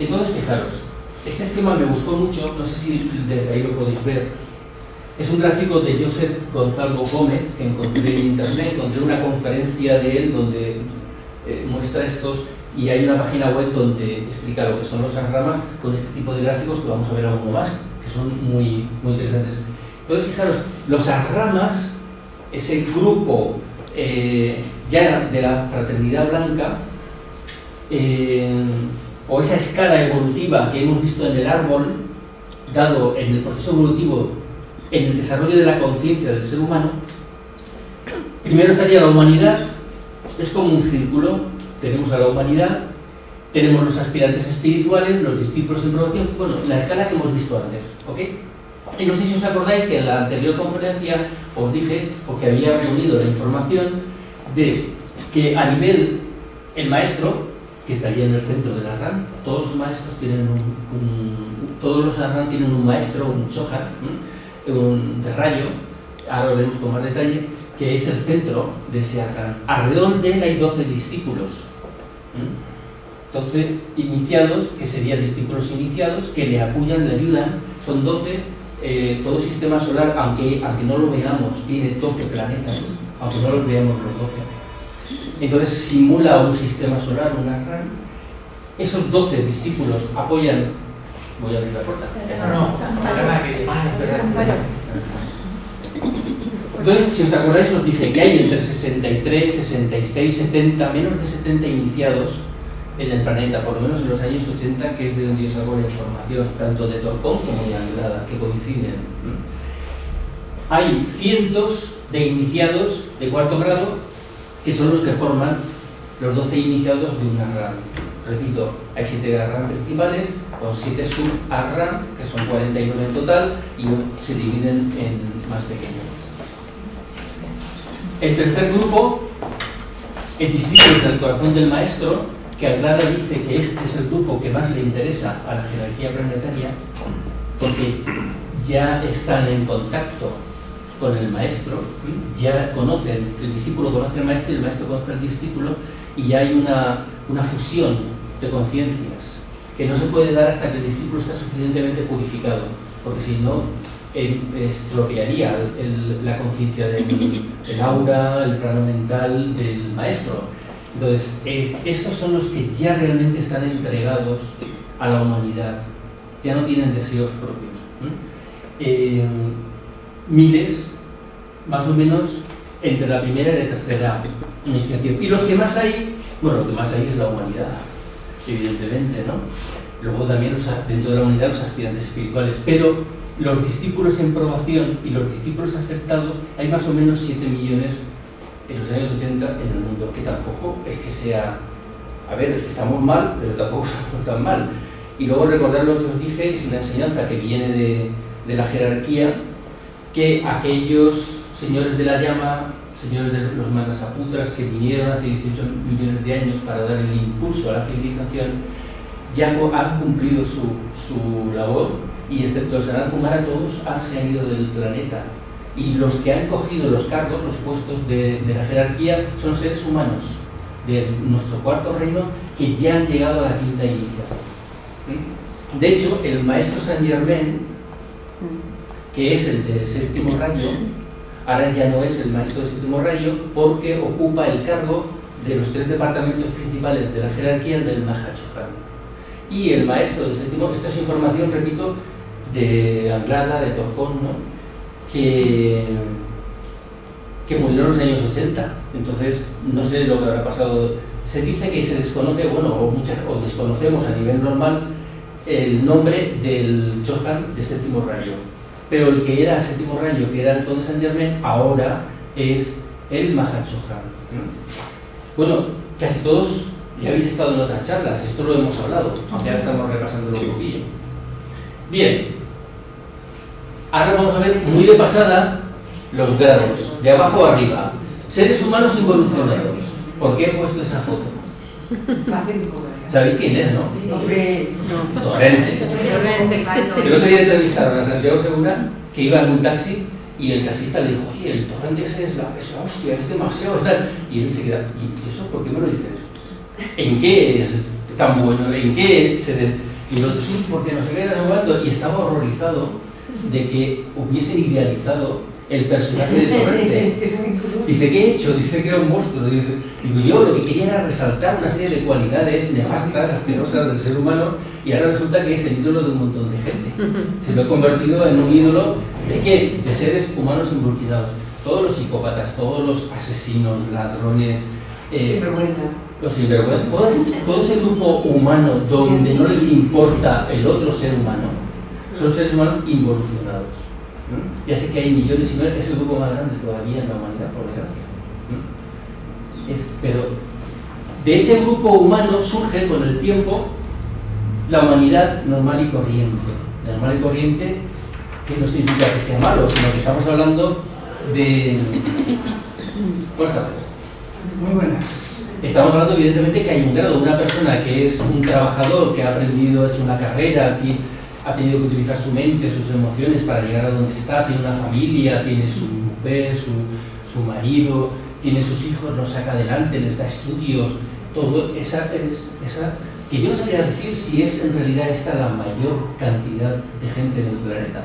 Entonces, fijaros, este esquema me gustó mucho, no sé si desde ahí lo podéis ver. Es un gráfico de Josep Gonzalo Gómez que encontré en internet, encontré una conferencia de él donde muestra estos, y hay una página web donde explica lo que son los agramas con este tipo de gráficos, que vamos a ver alguno más, que son muy, muy interesantes. Entonces, fijaros, los agramas, ese grupo ya de la Fraternidad Blanca, o esa escala evolutiva que hemos visto en el árbol, dado en el proceso evolutivo, en el desarrollo de la conciencia del ser humano, primero estaría la humanidad. Es como un círculo. Tenemos a la humanidad, tenemos los aspirantes espirituales, los discípulos en promoción, bueno, la escala que hemos visto antes, ¿ok? Y no sé si os acordáis que en la anterior conferencia os dije, porque había reunido la información, de que a nivel el maestro, que estaría en el centro de la RAN, todos los maestros tienen todos los RAN tienen un maestro, un chohan, un de rayo, ahora lo vemos con más detalle, que es el centro de ese RAN. Alrededor de él hay 12 discípulos, 12 iniciados, que serían discípulos iniciados, que le apoyan, le ayudan. Son 12, todo sistema solar, aunque no lo veamos, tiene 12 planetas, aunque no los veamos los 12. Entonces simula un sistema solar, una RAN. Esos 12 discípulos apoyan. Voy a abrir la puerta. Entonces, si os acordáis, os dije que hay entre 63, 66, 70, menos de 70 iniciados en el planeta, por lo menos en los años 80, que es de donde yo saco la información, tanto de Torcón como de Anglada, que coinciden. Hay cientos de iniciados de cuarto grado, que son los que forman los 12 iniciados de una RAN. Repito, hay 7 RAN principales, con 7 sub-RAN, que son 49 en total, y se dividen en más pequeños. El tercer grupo, el discípulos del corazón del maestro, que Anglada dice que este es el grupo que más le interesa a la jerarquía planetaria, porque ya están en contacto con el maestro, ya conocen, el discípulo conoce al maestro y el maestro conoce al discípulo, y ya hay una fusión de conciencias que no se puede dar hasta que el discípulo está suficientemente purificado, porque si no estropearía la conciencia del aura, el plano mental del maestro. Entonces, estos son los que ya realmente están entregados a la humanidad, ya no tienen deseos propios. Miles, más o menos, entre la primera y la tercera iniciación. Y los que más hay, bueno, lo que más hay es la humanidad, evidentemente, ¿no? Luego también dentro de la humanidad los aspirantes espirituales, pero los discípulos en probación y los discípulos aceptados, hay más o menos 7 millones en los años 80 en el mundo, que tampoco es que sea, a ver, estamos mal, pero tampoco estamos tan mal. Y luego recordar lo que os dije, es una enseñanza que viene de la jerarquía, que aquellos señores de la llama, señores de los Manasaputras, que vinieron hace 18 millones de años para dar el impulso a la civilización, ya han cumplido su labor y excepto el Sanat Kumara todos se han ido del planeta. Y los que han cogido los cargos, los puestos de la jerarquía, son seres humanos de nuestro cuarto reino que ya han llegado a la quinta iniciación. De hecho, el maestro Saint Germain, que es el de séptimo rayo, ahora ya no es el maestro de séptimo rayo porque ocupa el cargo de los 3 departamentos principales de la jerarquía del Mahachohan. Y el maestro del séptimo, esta es información, repito, de Anglada, de Torcón, ¿no? que murió en los años 80, entonces no sé lo que habrá pasado. Se dice que se desconoce, bueno, o desconocemos a nivel normal el nombre del Chohan de séptimo rayo, pero el que era séptimo rayo, que era el conde Saint Germain, ahora es el Mahachohan. Bueno, casi todos ya habéis estado en otras charlas, esto lo hemos hablado, aunque ahora estamos repasándolo un poquillo. Bien. Ahora vamos a ver muy de pasada los grados, de abajo a arriba. Seres humanos involucionados. ¿Por qué he puesto esa foto? ¿Sabéis quién es, no? Hombre, no. Torrente. El otro día entrevistaron a Santiago Segura, que iba en un taxi, y el taxista le dijo, oye, el Torrente ese es la hostia, es demasiado tal. Y él se queda, ¿y eso por qué me lo dices? ¿En qué es tan bueno? ¿En qué se...? Y el otro, sí, porque no se queda jugando. Y estaba horrorizado de que hubiesen idealizado el personaje de Torrente. Dice, ¿qué he hecho? Dice que era un monstruo. Digo, yo lo que quería era resaltar una serie de cualidades nefastas, asquerosas del ser humano, y ahora resulta que es el ídolo de un montón de gente. Se lo he convertido en un ídolo ¿de qué? De seres humanos involucionados. Todos los psicópatas, todos los asesinos, ladrones, los sinvergüenzas, todo ese grupo humano donde no les importa el otro ser humano, son seres humanos involucionados. Ya sé que hay millones y millones, es el grupo más grande todavía en la humanidad, por desgracia. Pero de ese grupo humano surge con el tiempo la humanidad normal y corriente. La normal y corriente, que no significa que sea malo, sino que estamos hablando de... Buenas tardes. Muy buenas. Estamos hablando evidentemente que hay un grado, una persona que es un trabajador, que ha aprendido, ha hecho una carrera, ha tenido que utilizar su mente, sus emociones para llegar a donde está, tiene una familia, tiene su mujer, su marido, tiene sus hijos, los saca adelante, les da estudios, todo esa que yo no sabría decir si es en realidad esta la mayor cantidad de gente en el planeta.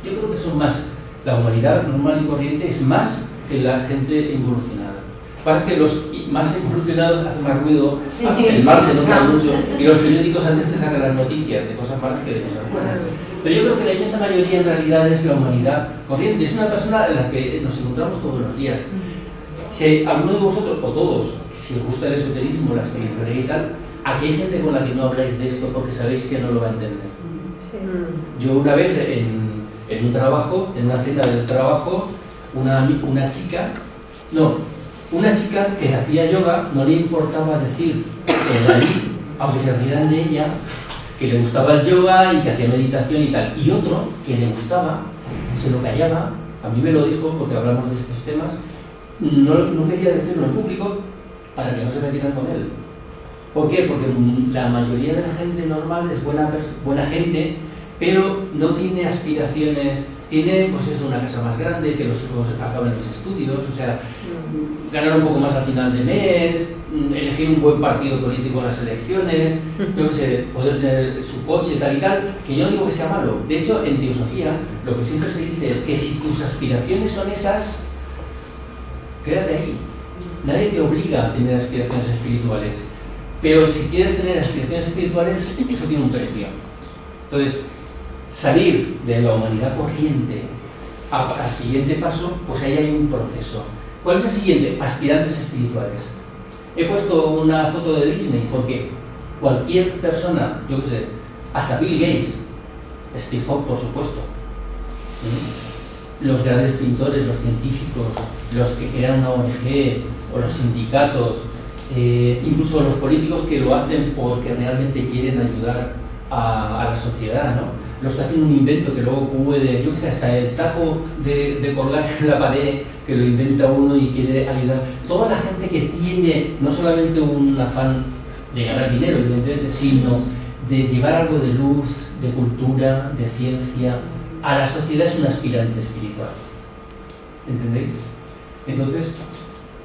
Yo creo que son más, la humanidad normal y corriente es más que la gente involucionada. Pasa que los más evolucionados hacen más ruido, el mal se nota mucho, y los periódicos antes te sacan las noticias de cosas malas que de cosas buenas. Pero yo creo que la inmensa mayoría en realidad es la humanidad corriente, es una persona en la que nos encontramos todos los días. Si alguno de vosotros, o todos, si os gusta el esoterismo, la espiritualidad y tal, aquí hay gente con la que no habláis de esto porque sabéis que no lo va a entender. Yo una vez en un trabajo, en una cena del trabajo, una chica que hacía yoga, no le importaba decir aunque se rieran de ella, que le gustaba el yoga y que hacía meditación y tal. Y otro que le gustaba, se lo callaba, a mí me lo dijo porque hablamos de estos temas, no quería decirlo en público para que no se metieran con él. ¿Por qué? Porque la mayoría de la gente normal es buena gente, pero no tiene aspiraciones. Tiene, pues eso, una casa más grande, que los hijos acaben los estudios, o sea, ganar un poco más al final de mes, elegir un buen partido político en las elecciones, yo qué sé, poder tener su coche, tal y tal, que yo no digo que sea malo. De hecho, en teosofía, lo que siempre se dice es que si tus aspiraciones son esas, quédate ahí. Nadie te obliga a tener aspiraciones espirituales, pero si quieres tener aspiraciones espirituales, eso tiene un precio. Entonces, salir de la humanidad corriente al siguiente paso, pues ahí hay un proceso. ¿Cuál es el siguiente? Aspirantes espirituales. He puesto una foto de Disney porque cualquier persona, yo qué sé, hasta Bill Gates, Steve Jobs por supuesto, los grandes pintores, los científicos, los que crean una ONG o los sindicatos, incluso los políticos que lo hacen porque realmente quieren ayudar a la sociedad, ¿no? Los que hacen un invento que luego puede, yo que sé, hasta el taco de colgar en la pared, que lo inventa uno y quiere ayudar. Toda la gente que tiene no solamente un afán de ganar dinero, evidentemente, sino de llevar algo de luz, de cultura, de ciencia a la sociedad, es un aspirante espiritual. ¿Entendéis? Entonces,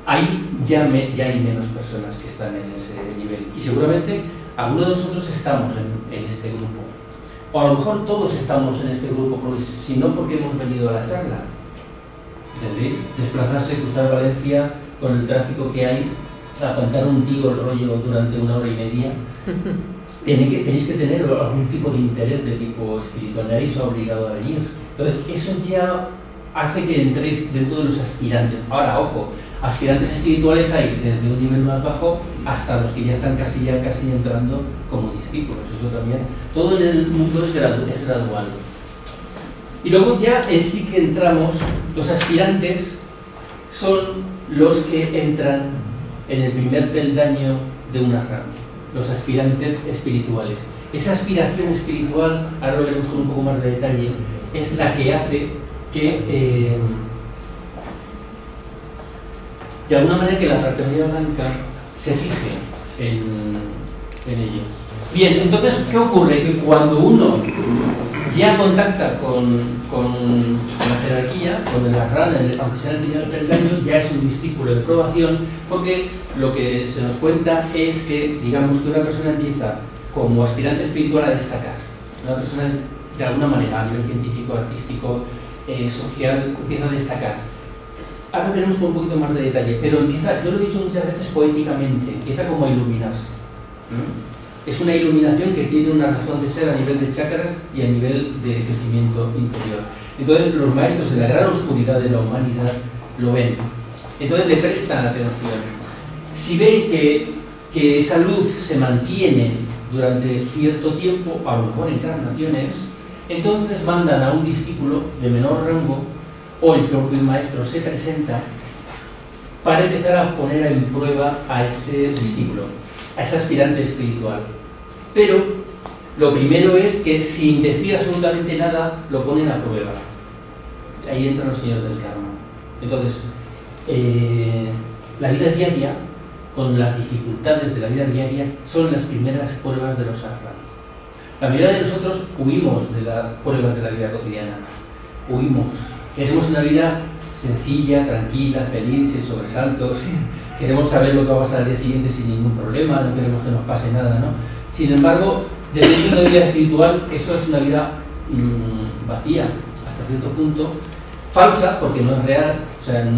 ahí ya hay menos personas que están en ese nivel. Y seguramente algunos de nosotros estamos en este grupo. O a lo mejor todos estamos en este grupo, porque si no, porque hemos venido a la charla. ¿Entendéis? Desplazarse, cruzar Valencia con el tráfico que hay, aguantar un tío el rollo durante 1 hora y media. Tenéis que tener algún tipo de interés de tipo espiritual, nadie os ha obligado a venir. Entonces, eso ya hace que entréis dentro de los aspirantes. Ahora, ojo, aspirantes espirituales hay desde un nivel más bajo hasta los que ya están casi entrando como discípulos. Eso también, todo en el mundo es gradual. Y luego ya en sí que entramos, los aspirantes son los que entran en el primer peldaño de una rama, los aspirantes espirituales. Esa aspiración espiritual, ahora lo veremos con un poco más de detalle, es la que hace que de alguna manera que la fraternidad blanca se fije en ellos. Bien, entonces, ¿qué ocurre? Que cuando uno ya contacta con la jerarquía, con el Arran, aunque sea en el primer peldaño, ya es un discípulo de probación, porque lo que se nos cuenta es que, digamos, que una persona empieza como aspirante espiritual a destacar. Una persona, de alguna manera, a nivel científico, artístico, social, empieza a destacar. Ahora veremos con un poquito más de detalle, pero empieza, yo lo he dicho muchas veces poéticamente, empieza como a iluminarse. Es una iluminación que tiene una razón de ser a nivel de chakras y a nivel de crecimiento interior. Entonces los maestros en la gran oscuridad de la humanidad lo ven. Entonces le prestan atención. Si ven que esa luz se mantiene durante cierto tiempo, a lo mejor encarnaciones, entonces mandan a un discípulo de menor rango, o el propio maestro se presenta para empezar a poner en prueba a este discípulo, a este aspirante espiritual. Pero lo primero es que sin decir absolutamente nada lo ponen a prueba. Ahí entran los señores del karma. Entonces, la vida diaria, con las dificultades de la vida diaria, son las primeras pruebas de los Arran. La mayoría de nosotros huimos de las pruebas de la vida cotidiana. Huimos. Queremos una vida sencilla, tranquila, feliz, sin sobresaltos. Queremos saber lo que va a pasar al día siguiente sin ningún problema, no queremos que nos pase nada, ¿no? Sin embargo, desde el punto de vista espiritual, eso es una vida vacía, hasta cierto punto, falsa, porque no es real, o sea,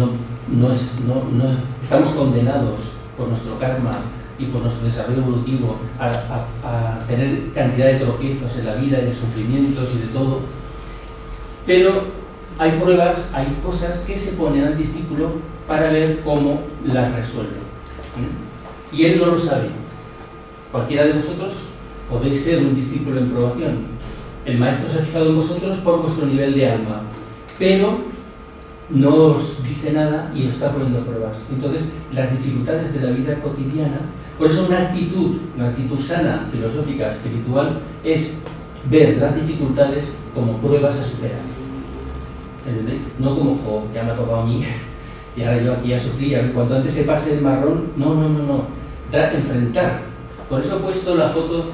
estamos condenados por nuestro karma y por nuestro desarrollo evolutivo a tener cantidad de tropiezos en la vida y de sufrimientos y de todo, pero hay pruebas, hay cosas que se ponen al discípulo para ver cómo las resuelve. Y él no lo sabe. Cualquiera de vosotros podéis ser un discípulo en probación. El maestro se ha fijado en vosotros por vuestro nivel de alma, pero no os dice nada y os está poniendo pruebas. Entonces, las dificultades de la vida cotidiana, por eso una actitud sana, filosófica, espiritual, es ver las dificultades como pruebas a superar. ¿Entendéis? No como, jo, ya me ha tocado a mí y ahora yo aquí ya sufrí, cuanto antes se pase el marrón, no, enfrentar. Por eso he puesto la foto,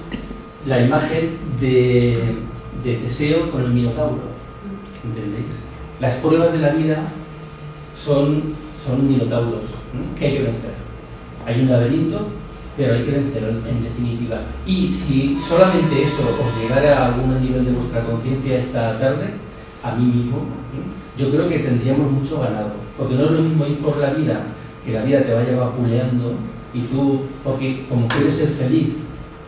la imagen de Teseo con el Minotauro. ¿Entendéis? Las pruebas de la vida son minotauros que hay que vencer. Hay un laberinto, pero hay que vencerlo en definitiva. Y si solamente eso os llegara a algún nivel de vuestra conciencia esta tarde, a mí mismo, yo creo que tendríamos mucho ganado. Porque no es lo mismo ir por la vida, que la vida te vaya vapuleando y tú, porque como quieres ser feliz,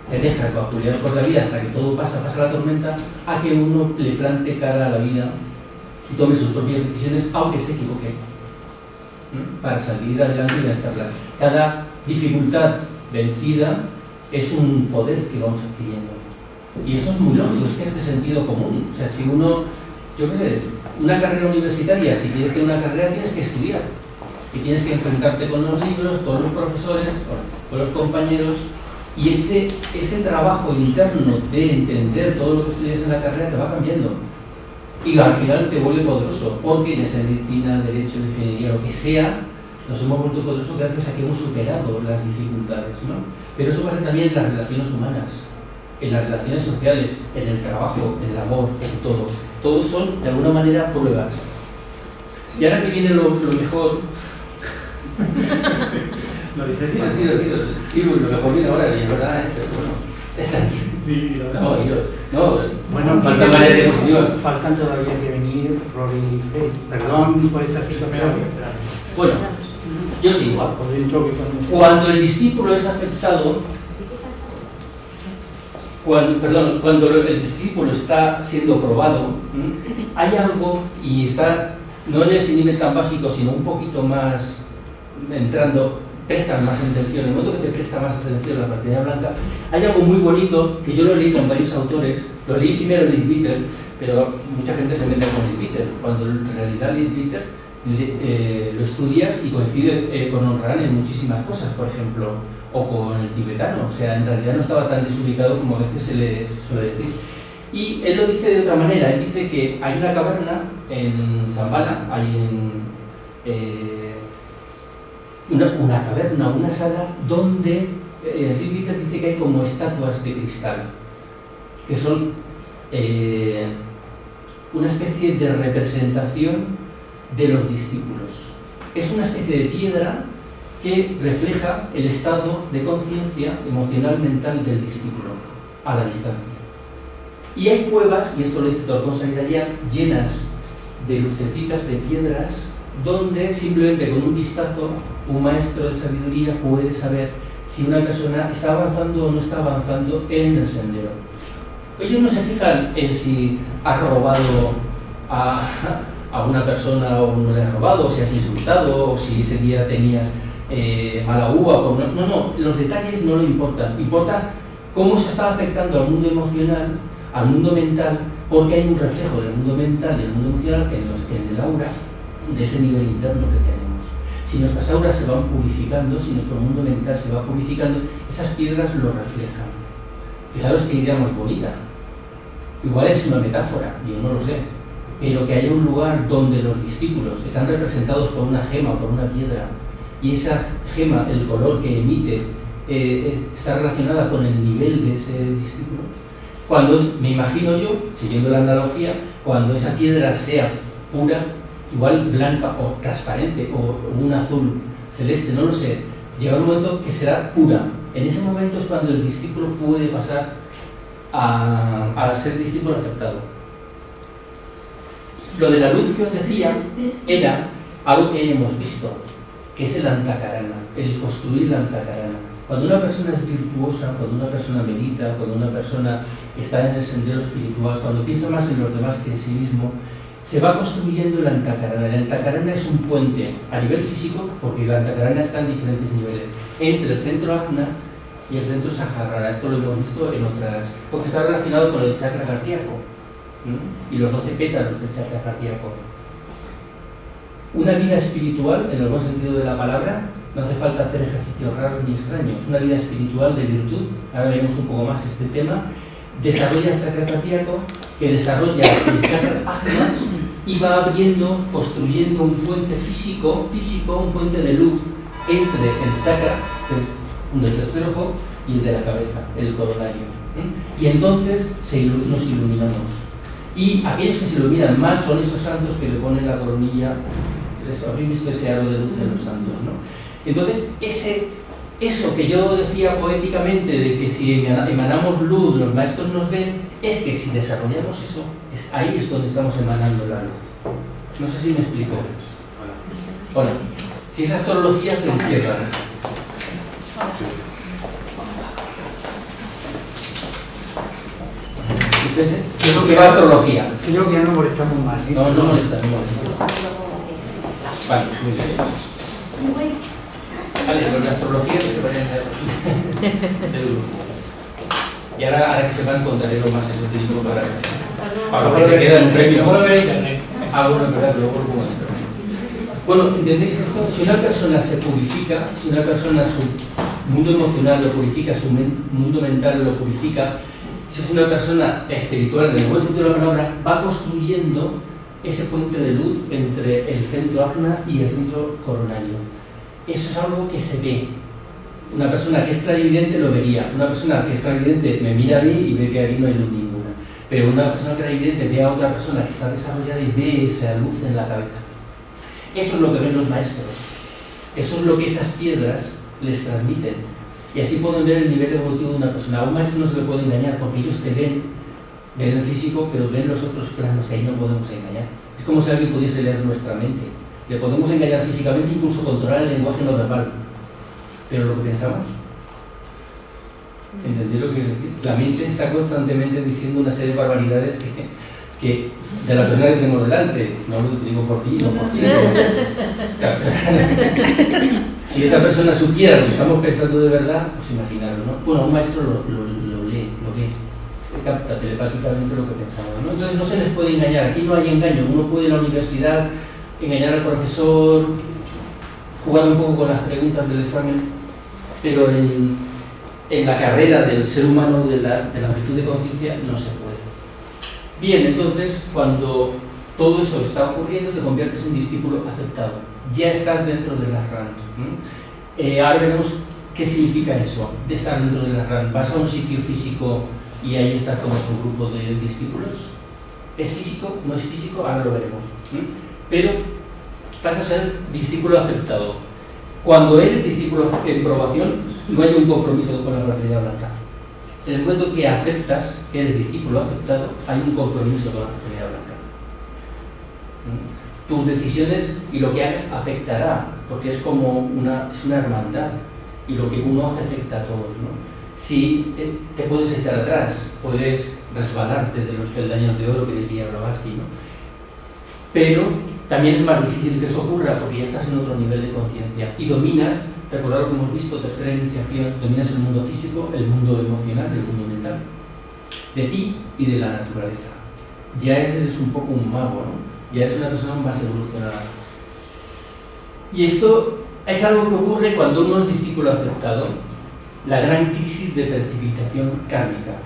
te dejas vapulear por la vida hasta que todo pasa la tormenta, a que uno le plante cara a la vida y tome sus propias decisiones, aunque se equivoque, para salir adelante y vencerlas. Cada dificultad vencida es un poder que vamos adquiriendo. Y eso es muy lógico, es que es de sentido común. O sea, si uno, yo qué sé, una carrera universitaria, si quieres tener una carrera tienes que estudiar. Y tienes que enfrentarte con los libros, con los profesores, con los compañeros. Y ese trabajo interno de entender todo lo que estudias en la carrera te va cambiando. Y al final te vuelve poderoso, porque ya sea medicina, derecho, ingeniería, lo que sea, nos hemos vuelto poderosos gracias a que hemos superado las dificultades, ¿no? Pero eso pasa también en las relaciones humanas, en las relaciones sociales, en el trabajo, en el amor, en todo. Todos son, de alguna manera, pruebas. Y ahora que viene lo mejor... ¿Lo dices bien? Sí, lo mejor viene ahora, y es verdad, pero bueno, está aquí. Bueno, falta manera de positiva. Faltan todavía que venir Rory y Freddy. Perdón por esta situación. Bueno, yo sí. Cuando el discípulo es aceptado, cuando el discípulo está siendo probado, hay algo, y está no en ese nivel tan básico, sino un poquito más entrando, prestan más atención, en el momento que te presta más atención a la fraternidad blanca, hay algo muy bonito que yo lo leí con varios autores. Lo leí primero en Leadbeater, pero mucha gente se mete con Leadbeater, cuando en realidad Leadbeater lo estudias y coincide con Onran en muchísimas cosas, por ejemplo, o con el tibetano, o sea, en realidad no estaba tan desubicado como a veces se le suele decir. Y él lo dice de otra manera, él dice que hay una caverna en Shambhala, hay una caverna, una sala donde Leadbeater dice que hay como estatuas de cristal, que son una especie de representación de los discípulos. Es una especie de piedra que refleja el estado de conciencia emocional mental del discípulo a la distancia. Y hay cuevas, y esto lo dice Torcón Sanidarian, llenas de lucecitas de piedras, donde simplemente con un vistazo un maestro de sabiduría puede saber si una persona está avanzando o no está avanzando en el sendero. Ellos no se fijan en si has robado a una persona o no le has robado, o si has insultado, o si ese día tenías mala uva. No, los detalles no le importan. Importa cómo se está afectando al mundo emocional, al mundo mental, porque hay un reflejo del mundo mental y del mundo emocional en el aura de ese nivel interno que tenemos. Si nuestras auras se van purificando, si nuestro mundo mental se va purificando, esas piedras lo reflejan. Fijaros qué idea más bonita. Igual es una metáfora, yo no lo sé, pero que haya un lugar donde los discípulos están representados por una gema o por una piedra, y esa gema, el color que emite, está relacionada con el nivel de ese discípulo. Me imagino yo, siguiendo la analogía, cuando esa piedra sea pura, igual blanca o transparente o un azul celeste, no lo sé, llegará un momento que será pura. En ese momento es cuando el discípulo puede pasar a ser discípulo aceptado. Lo de la luz que os decía era algo que hemos visto, que es el antakarana, el construir la antakarana. Cuando una persona es virtuosa, cuando una persona medita, cuando una persona está en el sendero espiritual, cuando piensa más en los demás que en sí mismo, se va construyendo el antakarana. El antakarana es un puente a nivel físico, porque el antakarana está en diferentes niveles, entre el centro ajna y el centro saharara. Esto lo hemos visto en otras, porque está relacionado con el chakra cardíaco, ¿no? Y los 12 pétalos del chakra cardíaco. Una vida espiritual, en el buen sentido de la palabra, no hace falta hacer ejercicios raros ni extraños. Una vida espiritual de virtud, ahora veremos un poco más este tema, desarrolla el chakra cardíaco, que desarrolla el chakra ajna y va abriendo, construyendo un puente físico, un puente de luz entre el chakra del tercer ojo y el de la cabeza, el coronario. Y entonces nos iluminamos. Y aquellos que se iluminan más son esos santos que le ponen la coronilla. Habéis visto ese aro de luz en los santos, ¿no? Entonces, eso que yo decía poéticamente de que si emanamos luz, los maestros nos ven, es que si desarrollamos eso, ahí es donde estamos emanando la luz. No sé si me explico. Hola. Si es astrología, te entiendo. Entonces, ¿qué es lo que va a astrología? Creo que ya no molestamos más, ¿eh? No molesta. Vale, muy bien. Vale, pero la astrología no se vayan de duro. Y ahora que sepan, contaré lo más esotérico para que se quede en un premio. Puedo ver internet. Bueno, verdad, luego lo pongo dentro. Bueno, ¿entendéis esto? Si una persona se purifica, si una persona su mundo emocional lo purifica, su mundo mental lo purifica, si es una persona espiritual, en el buen sentido de la palabra, va construyendo ese puente de luz entre el centro ajna y el centro coronario. eso es algo que se ve. Una persona que es clarividente lo vería. Una persona que es clarividente me mira a mí y ve que aquí no hay luz ninguna. Pero una persona clarividente ve a otra persona que está desarrollada y ve esa luz en la cabeza. Eso es lo que ven los maestros. Eso es lo que esas piedras les transmiten. Y así pueden ver el nivel evolutivo de una persona. A un maestro no se le puede engañar porque ellos te ven el físico, pero ven los otros planos y ahí no podemos engañar. Es como si alguien pudiese leer nuestra mente. Le podemos engañar físicamente, incluso controlar el lenguaje no verbal. Pero lo que pensamos, ¿entendéis lo que quiero decir? La mente está constantemente diciendo una serie de barbaridades que de la persona que tengo delante, no lo digo por ti, no por ti. Si esa persona supiera lo que estamos pensando de verdad, pues imaginarlo, ¿no? Bueno, un maestro lo lee, lo ve, capta telepáticamente lo que pensamos, ¿no? Entonces no se les puede engañar, aquí no hay engaño. Uno puede en la universidad engañar al profesor, jugar un poco con las preguntas del examen, pero en la carrera del ser humano, de la amplitud de conciencia, no se puede. Bien, entonces, cuando todo eso está ocurriendo, te conviertes en discípulo aceptado. Ya estás dentro de la RAN. Ahora veremos qué significa eso, de estar dentro de la RAN. Vas a un sitio físico y ahí estás con otro grupo de discípulos. ¿Es físico? ¿No es físico? Ahora lo veremos. Pero vas a ser discípulo aceptado. Cuando eres discípulo en probación, no hay un compromiso con la fraternidad blanca. En el momento que aceptas que eres discípulo aceptado, hay un compromiso con la fraternidad blanca. Tus decisiones y lo que hagas afectará, porque es como una hermandad, y lo que uno hace afecta a todos, ¿no? Si te puedes echar atrás, puedes resbalarte de los peldaños de oro que diría Blavatsky, ¿no? Pero también es más difícil que eso ocurra porque ya estás en otro nivel de conciencia y dominas, recordad lo que hemos visto, tercera iniciación, dominas el mundo físico, el mundo emocional, el mundo mental, de ti y de la naturaleza. Ya eres un poco un mago, ¿no? Ya eres una persona más evolucionada. Y esto es algo que ocurre cuando uno es discípulo aceptado, la gran crisis de precipitación kármica.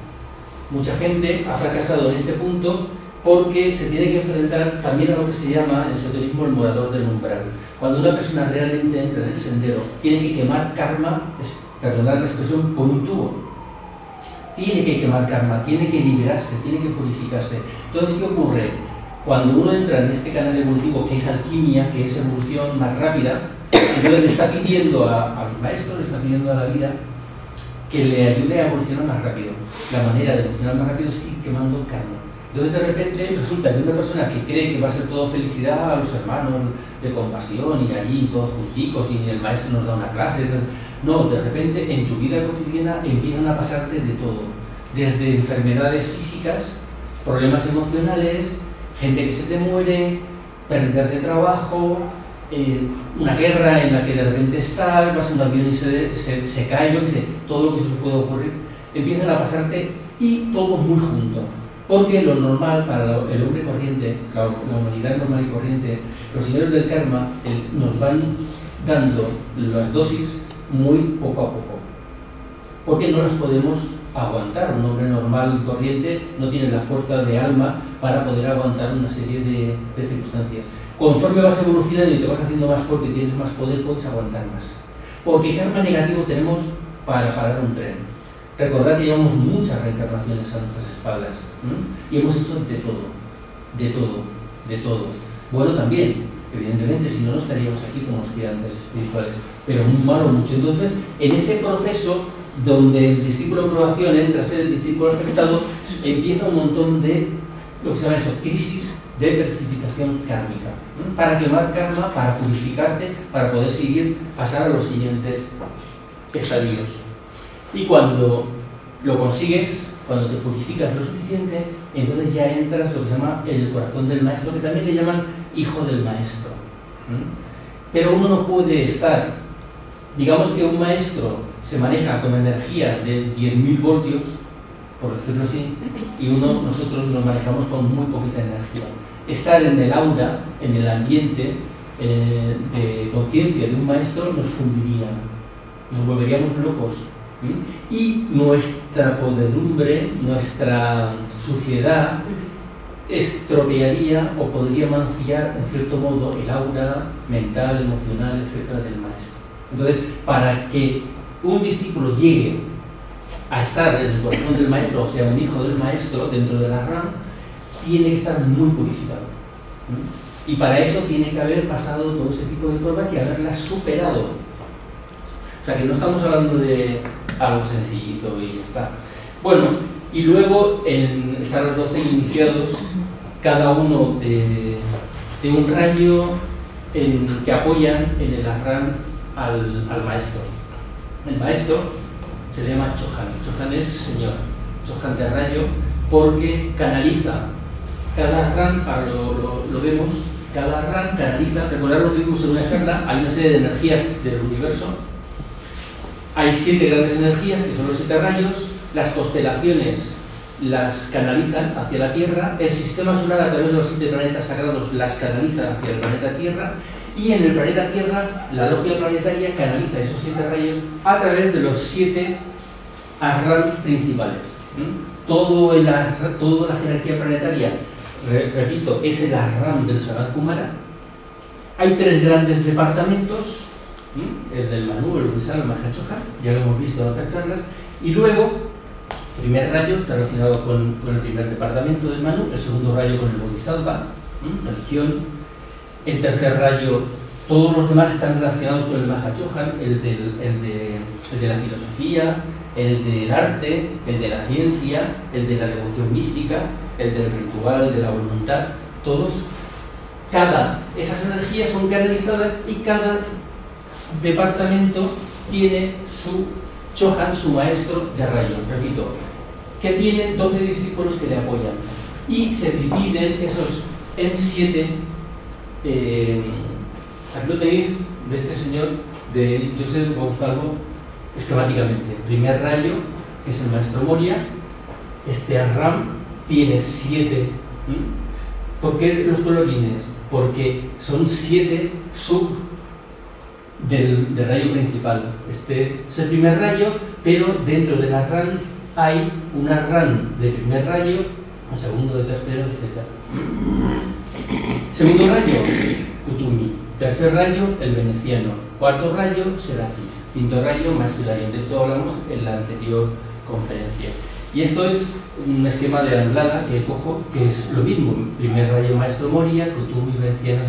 Mucha gente ha fracasado en este punto porque se tiene que enfrentar también a lo que se llama en esoterismo el morador del umbral. Cuando una persona realmente entra en el sendero, tiene que quemar karma, perdonad la expresión, por un tubo. Tiene que quemar karma, tiene que liberarse, tiene que purificarse. Entonces, ¿qué ocurre? Cuando uno entra en este canal evolutivo, que es alquimia, que es evolución más rápida, entonces le está pidiendo a los maestros, le está pidiendo a la vida que le ayude a evolucionar más rápido. La manera de evolucionar más rápido es ir quemando karma. Entonces, de repente, resulta que una persona que cree que va a ser todo felicidad a los hermanos de compasión y allí todos junticos y el maestro nos da una clase, etc. No, de repente en tu vida cotidiana empiezan a pasarte de todo. Desde enfermedades físicas, problemas emocionales, gente que se te muere, pérdida de trabajo, una guerra en la que de repente estás, vas en un avión y se cae, yo qué sé, todo lo que se puede ocurrir, empiezan a pasarte y todo muy junto. Porque lo normal para el hombre corriente, la humanidad normal y corriente, los señores del karma nos van dando las dosis muy poco a poco. Porque no las podemos aguantar. Un hombre normal y corriente no tiene la fuerza de alma para poder aguantar una serie de circunstancias. Conforme vas evolucionando y te vas haciendo más fuerte y tienes más poder, puedes aguantar más. Porque karma negativo tenemos para parar un tren. Recordad que llevamos muchas reencarnaciones a nuestras espaldas, ¿no? Y hemos hecho de todo, de todo, de todo. Bueno, también, evidentemente, si no, no estaríamos aquí como aspirantes espirituales, pero malo mucho. Entonces, en ese proceso donde el discípulo de probación entra a ser el discípulo aceptado, empieza un montón de, lo que se llama eso, crisis de precipitación kármica, ¿no? Para quemar karma, para purificarte, para poder pasar a los siguientes estadios. Y cuando lo consigues, cuando te purificas lo suficiente, entonces ya entras lo que se llama el corazón del maestro, que también le llaman hijo del maestro. Pero uno no puede estar, digamos que un maestro se maneja con energías de 10.000 voltios, por decirlo así, y nosotros nos manejamos con muy poquita energía. Estar en el aura, en el ambiente de conciencia de un maestro nos fundiría, nos volveríamos locos. Y nuestra podredumbre, nuestra suciedad estropearía o podría mancillar en cierto modo el aura mental, emocional, etcétera, del maestro. Entonces, para que un discípulo llegue a estar en el corazón del maestro, o sea, un hijo del maestro dentro de la RAM, tiene que estar muy purificado. Y para eso tiene que haber pasado todo ese tipo de pruebas y haberlas superado. O sea, que no estamos hablando de algo sencillito y ya está. Bueno, y luego están los 12 iniciados, cada uno de un rayo que apoyan en el arran al maestro. El maestro se llama Chohan. Chohan es señor. Chohan de rayo, porque canaliza cada arran, ahora lo vemos, cada arran canaliza, recordad lo que vimos en una charla, hay una serie de energías del universo, hay 7 grandes energías, que son los 7 rayos, las constelaciones las canalizan hacia la Tierra, el sistema solar a través de los 7 planetas sagrados las canaliza hacia el planeta Tierra, y en el planeta Tierra la logia planetaria canaliza esos 7 rayos a través de los 7 arran principales. Toda la jerarquía planetaria, repito, es el arran del Sanat Kumara. Hay 3 grandes departamentos, el del Manu, el Bodhisattva, el Mahachohan, ya lo hemos visto en otras charlas, y luego, primer rayo está relacionado con el primer departamento del Manu, el segundo rayo con el Bodhisattva, religión, el tercer rayo, todos los demás están relacionados con el Mahachohan, el de la filosofía, el del arte, el de la ciencia, el de la devoción mística, el del ritual, el de la voluntad, todos, esas energías son canalizadas y cada departamento tiene su Chohan, su maestro de rayo, repito, que tiene 12 discípulos que le apoyan y se dividen esos en 7. Aquí lo tenéis de este señor, de Joseph Gonzalo, esquemáticamente. Primer rayo, que es el maestro Moria, este Arram tiene 7. ¿Por qué los colorines? Porque son 7 sub del rayo principal. Este es el primer rayo, pero dentro del Arram hay un Arram de primer rayo, un segundo, de tercero, etc. Segundo rayo, Kutumi. Tercer rayo, el veneciano. Cuarto rayo, Serafis. Quinto rayo, Maestro Hilarión. De esto hablamos en la anterior conferencia. Y esto es un esquema de Anglada que cojo, que es lo mismo. Primer rayo, Maestro Moria, Kutumi, veneciano.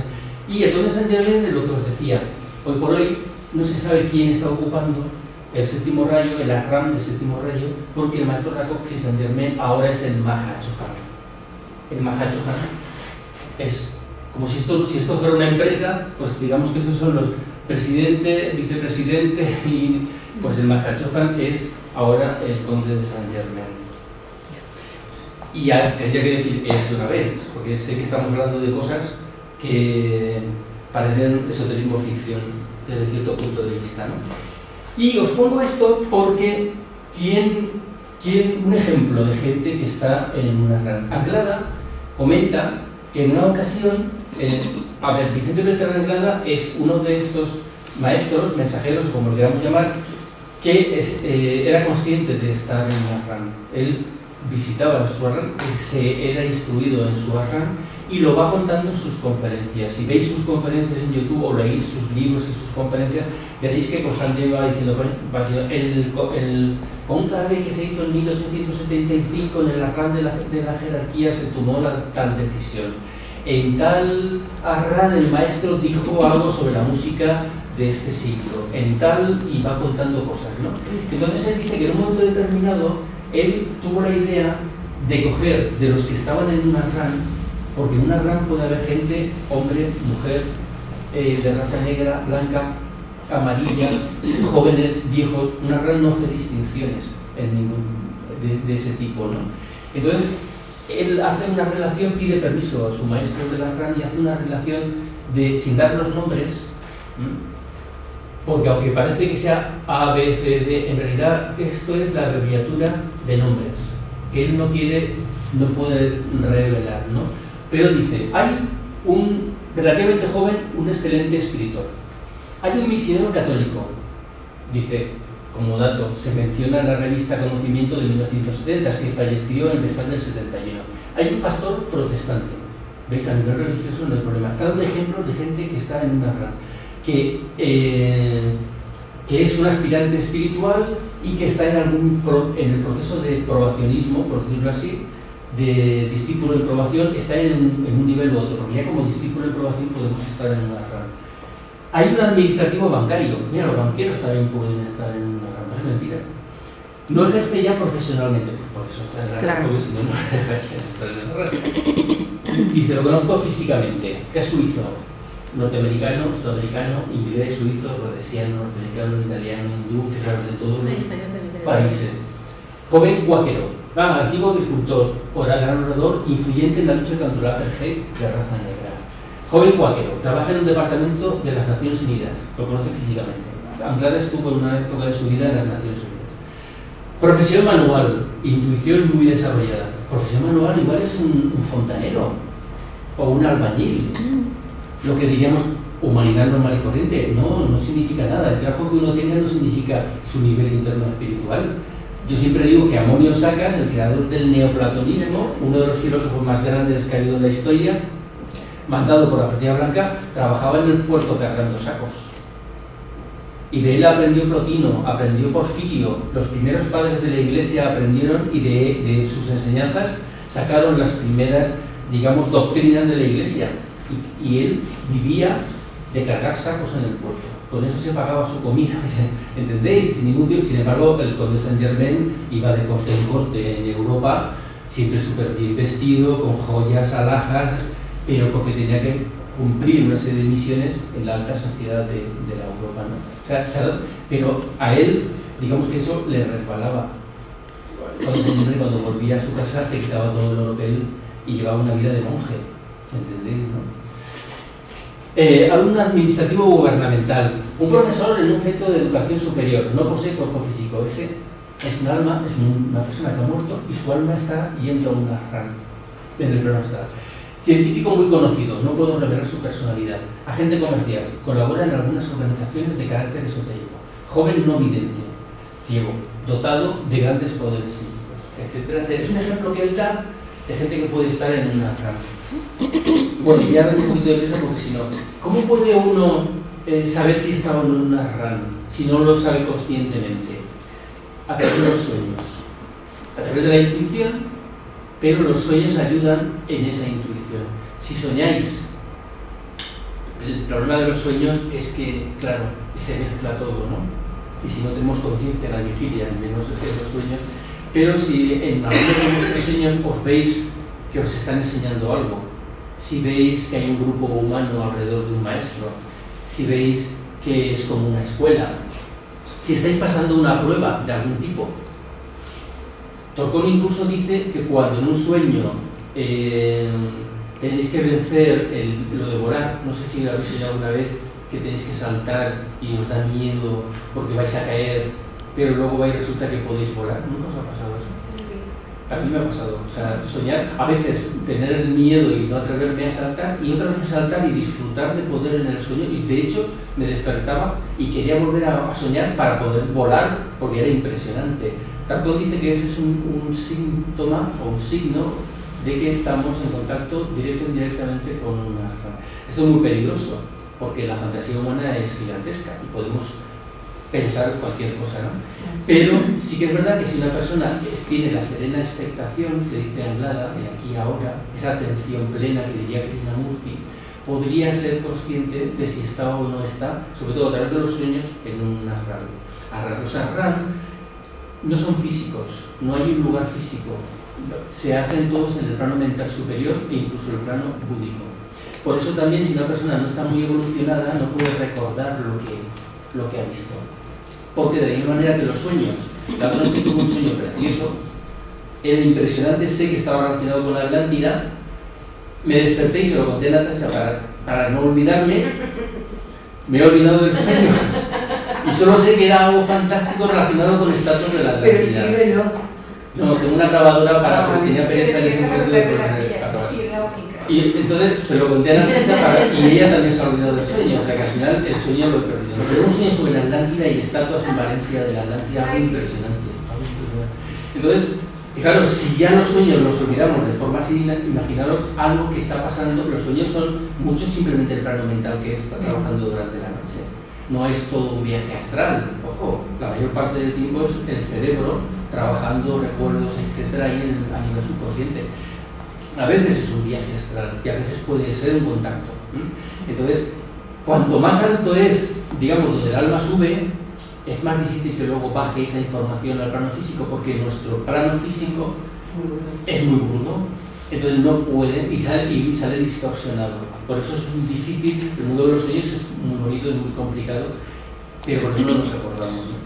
Y entonces anteriormente lo que os decía, hoy por hoy no se sabe quién está ocupando el séptimo rayo, el Arram del séptimo rayo, porque el Maestro Rakoczy Saint Germain ahora es el Mahachohan. El Mahachohan es como si esto fuera una empresa, pues digamos que estos son los presidente, vicepresidente, y pues el Mahachohan es ahora el conde de Saint Germain. Y ya tendría que decir eso una vez, porque sé que estamos hablando de cosas que parecen esoterismo ficción desde cierto punto de vista, ¿no? Y os pongo esto porque un ejemplo de gente que está en una gran Anglada comenta que en una ocasión, Vicente Beltrán Anglada es uno de estos maestros, mensajeros, como lo queramos llamar, que era consciente de estar en una RAM. Él visitaba su arran, se era instruido en su arran y lo va contando en sus conferencias. Si veis sus conferencias en YouTube o leéis sus libros y sus conferencias, veréis que constantemente va diciendo el cónclave que se hizo en 1875 en el arran de la jerarquía se tomó la tal decisión. En tal arran el maestro dijo algo sobre la música de este siglo, en tal, y va contando cosas, ¿no? Entonces él dice que en un momento determinado él tuvo la idea de coger de los que estaban en una RAM, porque en una RAM puede haber gente, hombre, mujer, de raza negra, blanca, amarilla, jóvenes, viejos. Una RAM no hace distinciones en ningún de ese tipo, ¿no? Entonces él hace una relación, pide permiso a su maestro de la RAM y hace una relación de, sin dar los nombres, porque aunque parece que sea A, B, C, D, en realidad esto es la abreviatura de nombres, que él no quiere, no puede revelar, ¿no? Pero dice, hay un relativamente joven, un excelente escritor. Hay un misionero católico, dice, como dato, se menciona en la revista Conocimiento de 1970, que falleció en Besán del 71. Hay un pastor protestante, ¿veis? A nivel religioso no hay problema. Está dando ejemplos de gente que está en una rama, que que es un aspirante espiritual y que está en el proceso de probacionismo, por decirlo así, de discípulo en probación, está en un nivel u otro, porque ya como discípulo en probación podemos estar en una RAM. Hay un administrativo bancario, mira, los banqueros también pueden estar en una RAM, es mentira. No ejerce ya profesionalmente, pues por eso está en la RAM, porque si no, no ejerce en la RAM. Dice, lo conozco físicamente, que es suizo, norteamericano, sudamericano, inglés, suizo, rhodesiano, norteamericano, italiano, hindú, fijaros, de todos los países. Joven cuáquero, antiguo agricultor, gran orador, influyente en la lucha contra el apartheid de la raza negra. Joven cuáquero, trabaja en un departamento de las Naciones Unidas, lo conoce físicamente. Anglada estuvo en una época de su vida en las Naciones Unidas. Profesión manual, intuición muy desarrollada. Profesión manual igual es un fontanero o un albañil. Lo que diríamos humanidad normal y corriente, no significa nada. El trabajo que uno tenga no significa su nivel interno espiritual. Yo siempre digo que Amonio Sacas, el creador del neoplatonismo, uno de los filósofos más grandes que ha habido en la historia, mandado por la Fraternidad Blanca, trabajaba en el puerto cargando sacos. Y de él aprendió Plotino, aprendió Porfirio, los primeros padres de la Iglesia aprendieron y de sus enseñanzas sacaron las primeras, digamos, doctrinas de la Iglesia. Y él vivía de cargar sacos en el puerto. Con eso se pagaba su comida, ¿entendéis? Sin ningún tipo. Sin embargo, el conde Saint-Germain iba de corte en corte en Europa, siempre súper bien vestido, con joyas, alhajas, pero porque tenía que cumplir una serie de misiones en la alta sociedad de la Europa, ¿no? O sea, pero a él, digamos que eso le resbalaba. Cuando volvía a su casa se quitaba todo el oropel y llevaba una vida de monje, ¿entendéis, no? Un administrativo gubernamental, un profesor en un centro de educación superior, no posee cuerpo físico, ese es un alma, es una persona que ha muerto y su alma está yendo a una RAM en el plano astral. Científico muy conocido, no puedo revelar su personalidad. Agente comercial, colabora en algunas organizaciones de carácter esotérico. Joven no vidente, ciego, dotado de grandes poderes psíquicos, etcétera, etcétera. Es un ejemplo que él da de gente que puede estar en una RAM. Bueno, y ya ven un poquito de prisa porque si no, ¿cómo puede uno saber si estaba en una RAM si no lo sabe conscientemente? A través de los sueños, a través de la intuición, pero los sueños ayudan en esa intuición. Si soñáis, el problema de los sueños es que, claro, se mezcla todo, ¿no? Y si no tenemos conciencia en la vigilia, menos en los sueños, pero si en algunos de vuestros sueños os veis que os están enseñando algo, si veis que hay un grupo humano alrededor de un maestro, si veis que es como una escuela, si estáis pasando una prueba de algún tipo. Torcón incluso dice que cuando en un sueño tenéis que vencer lo de volar, no sé si lo habéis soñado alguna vez, que tenéis que saltar y os da miedo porque vais a caer, pero luego vais y resulta que podéis volar. ¿Nunca os ha pasado eso? A mí me ha pasado, o sea, soñar, a veces tener el miedo y no atreverme a saltar, y otras veces saltar y disfrutar de poder en el sueño, y de hecho me despertaba y quería volver a soñar para poder volar, porque era impresionante. Tarcón dice que ese es un síntoma o un signo de que estamos en contacto directo o indirectamente con una RAM. Esto es muy peligroso, porque la fantasía humana es gigantesca y podemos pensar cualquier cosa, ¿no? Pero sí que es verdad que si una persona tiene la serena expectación que dice Anglada, de aquí a ahora, esa atención plena que diría Krishnamurti, podría ser consciente de si está o no está, sobre todo a través de los sueños, en una RAM. Los RAM no son físicos, no hay un lugar físico, se hacen todos en el plano mental superior e incluso el plano búdico. Por eso también si una persona no está muy evolucionada no puede recordar lo que ha visto. Porque de la misma manera que los sueños, la otra noche tuve un sueño precioso, era impresionante, sé que estaba relacionado con la Atlántida, me desperté y se lo conté a Natasha para no olvidarme, me he olvidado del sueño y solo sé que era algo fantástico relacionado con estatuas de la Atlántida. Pero escríbelo. No, tengo una grabadora porque tenía pereza en ese momento de y entonces se lo conté a Natasha y ella también se ha olvidado del sueño, o sea que al final el sueño lo he perdido. Pero un sueño sobre la Atlántida y estatuas en Valencia de la Atlántida, algo impresionante. Entonces, fijaros, si ya los sueños los olvidamos de forma así, imaginaros algo que está pasando. Los sueños son mucho simplemente el plano mental que está trabajando durante la noche. no es todo un viaje astral. Ojo, la mayor parte del tiempo es el cerebro trabajando recuerdos, etcétera, ahí a nivel subconsciente. A veces es un viaje astral y a veces puede ser un contacto. Entonces, cuanto más alto es, digamos, donde el alma sube, es más difícil que luego baje esa información al plano físico, porque nuestro plano físico es muy burdo, entonces no puede y sale distorsionado. Por eso es difícil. El mundo de los sueños es muy bonito y muy complicado, pero por eso no nos acordamos, ¿no?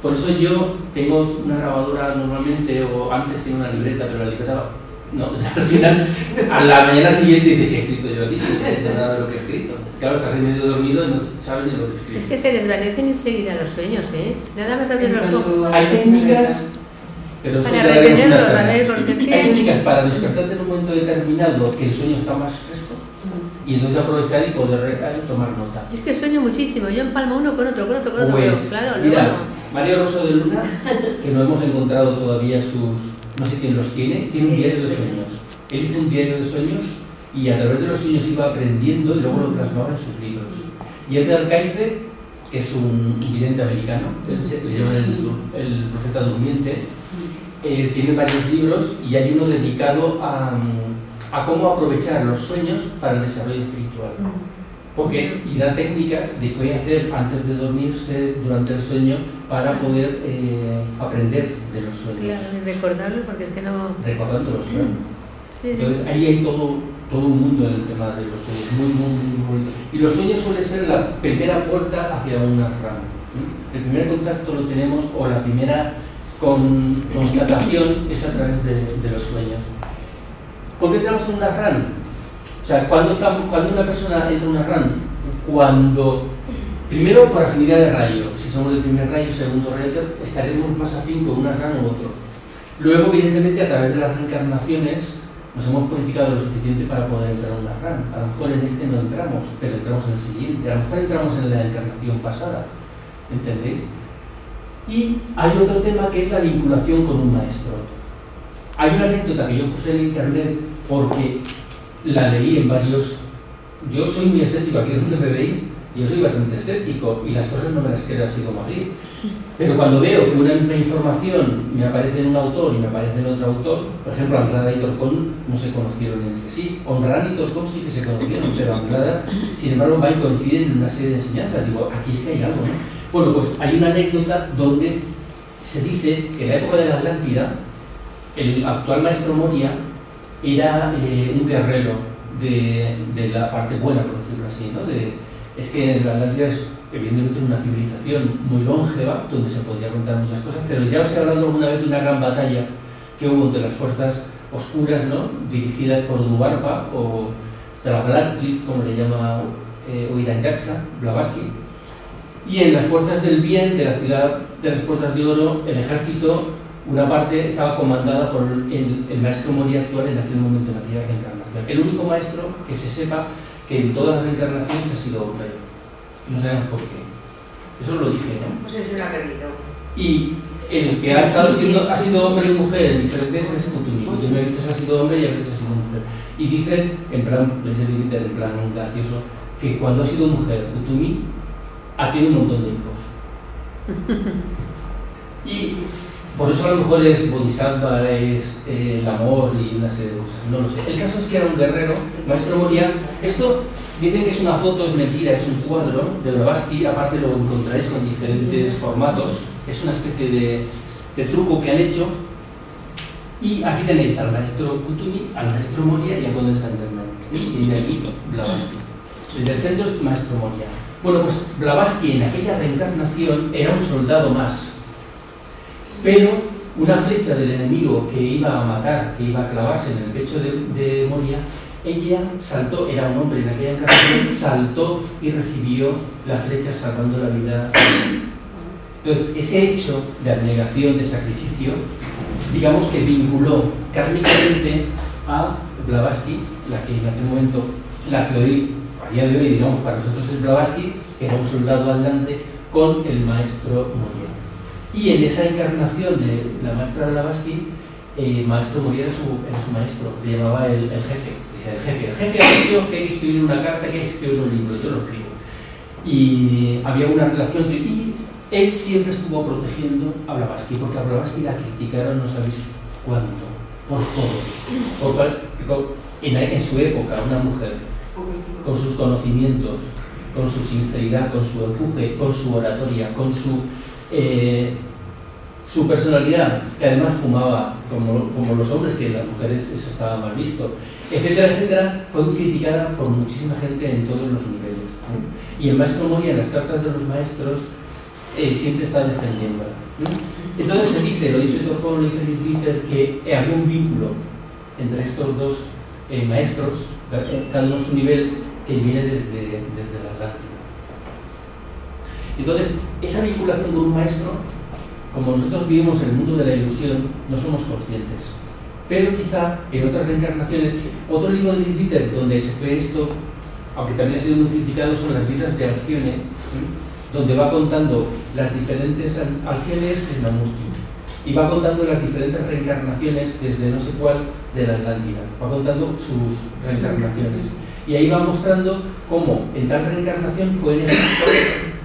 Por eso yo tengo una grabadora normalmente, o antes tenía una libreta, pero la libreta, no, al final, a la mañana siguiente dice, ¿qué he escrito yo aquí? No entiendo nada de lo que he escrito. Claro, estás en medio dormido y no sabes ni lo que escribes. Es que se desvanecen enseguida los sueños, ¿eh? Nada más abrir los ojos. Hay técnicas, pero eso para ya daremos una retenerlos, charla. ¿vale? Porque es que Hay técnicas para despertarte en un momento determinado que el sueño está más fresco y entonces aprovechar y poder tomar nota. es que sueño muchísimo. Yo empalmo uno con otro, Pues, pero claro, mira, luego no. Mario Rosso de Luna, que no hemos encontrado todavía no sé quién los tiene un diario de sueños. Él hizo un diario de sueños y a través de los sueños iba aprendiendo y luego lo plasmaba en sus libros. Y Edgar Cayce, que es un vidente americano, que le llaman el profeta durmiente, tiene varios libros y hay uno dedicado a cómo aprovechar los sueños para el desarrollo espiritual. Y da técnicas de qué hacer antes de dormirse, durante el sueño, para poder aprender de los sueños. Claro, y recordarlo porque es que no... Recordándolos, claro. Sí, sí. Entonces ahí hay todo un mundo en el tema de los sueños, muy bonito. Y los sueños suele ser la primera puerta hacia una rama. El primer contacto lo tenemos, o la primera constatación es a través de los sueños. ¿Por qué entramos en una RAM? O sea, cuando una persona entra en una RAM, primero por afinidad de rayo, si somos del primer rayo, segundo rayo, estaremos más afín con una RAM u otro. Luego, evidentemente, a través de las reencarnaciones, nos hemos purificado lo suficiente para poder entrar en una RAM. A lo mejor en este no entramos, pero entramos en el siguiente. A lo mejor entramos en la encarnación pasada. ¿Entendéis? Y hay otro tema que es la vinculación con un maestro. Hay una anécdota que yo puse en internet porque la leí en varios... Yo soy muy escéptico, aquí es donde me veis, yo soy bastante escéptico y las cosas no me las creo así como así. Pero cuando veo que una misma información me aparece en un autor y me aparece en otro autor, por ejemplo, Anglada y Torcón no se conocieron entre sí. Honrán y Torcón sí que se conocieron, pero Anglada, sin embargo, va y coinciden en una serie de enseñanzas. Digo, aquí es que hay algo, ¿no? Bueno, pues hay una anécdota donde se dice que en la época de la Atlántida, el actual maestro Moria era un guerrero de la parte buena, por decirlo así, ¿no? Es que la Atlántida es, evidentemente, una civilización muy longeva, donde se podría contar muchas cosas, pero ya os he hablado alguna vez de una gran batalla que hubo entre las fuerzas oscuras, ¿no? Dirigidas por Duarpa, o de la Blackfleet, como le llama Oiran Jaxa, Blavatsky, y en las fuerzas del bien de la ciudad de las Puertas de Oro, el ejército, una parte estaba comandada por el maestro Moria actual en aquel momento, en aquella reencarnación. El único maestro que se sepa que en todas las reencarnaciones ha sido hombre. No sabemos por qué. Eso lo dije, ¿no? Pues ese lo ha perdido. Y el que ha sido hombre y mujer en diferentes es Kutumi. Kutumi a veces ha sido hombre y a veces ha sido mujer. Y dicen, en plan, en plan gracioso, que cuando ha sido mujer Kutumi ha tenido un montón de hijos. Y por eso a lo mejor es Bodhisattva, es el amor y una serie de cosas, no lo sé. El caso es que era un guerrero, maestro Moria. Esto dicen que es una foto, es mentira, es un cuadro de Blavatsky, aparte lo encontraréis con diferentes formatos, es una especie de truco que han hecho. Y aquí tenéis al maestro Kutumi, al maestro Moria y a Golden Sanderman. Y de aquí Blavatsky. Desde el centro es maestro Moria. Bueno, pues Blavatsky en aquella reencarnación era un soldado más. Pero una flecha del enemigo que iba a matar, que iba a clavarse en el pecho de Moria, ella saltó, era un hombre en aquella encarnación, saltó y recibió la flecha salvando la vida. Entonces, ese hecho de abnegación, de sacrificio, digamos que vinculó kármicamente a Blavatsky, la que en aquel momento, la que hoy, a día de hoy, digamos, para nosotros es Blavatsky, que era un soldado adelante, con el maestro Moria. Y en esa encarnación de la maestra Blavatsky, maestro Moria era su maestro, le llamaba el jefe. Dice, el jefe ha dicho que hay que escribir una carta, que hay que escribir un libro, yo lo escribo. y había una relación y él siempre estuvo protegiendo a Blavatsky, porque a Blavatsky la criticaron no sabéis cuánto, por todo. En su época, una mujer con sus conocimientos, con su sinceridad, con su empuje, con su oratoria, con su personalidad, que además fumaba como los hombres, que las mujeres eso estaba mal visto, etcétera, etcétera, fue criticada por muchísima gente en todos los niveles, ¿no? Y el maestro Moria, en las cartas de los maestros, siempre está defendiéndola, ¿no? Entonces se dice, lo dice Sor Juan, lo dice Twitter, que había un vínculo entre estos dos maestros, cada uno a su nivel, que viene desde la Atlántida. Entonces, esa vinculación con un maestro, como nosotros vivimos en el mundo de la ilusión, no somos conscientes. Pero quizá en otras reencarnaciones, otro libro de Dieter donde se ve esto, aunque también ha sido muy criticado, son las vidas de Alcione, donde va contando las diferentes Alciones de Namurti, y va contando las diferentes reencarnaciones desde no sé cuál de la Atlántida, va contando sus reencarnaciones. Y ahí va mostrando cómo en tal reencarnación fue en Egipto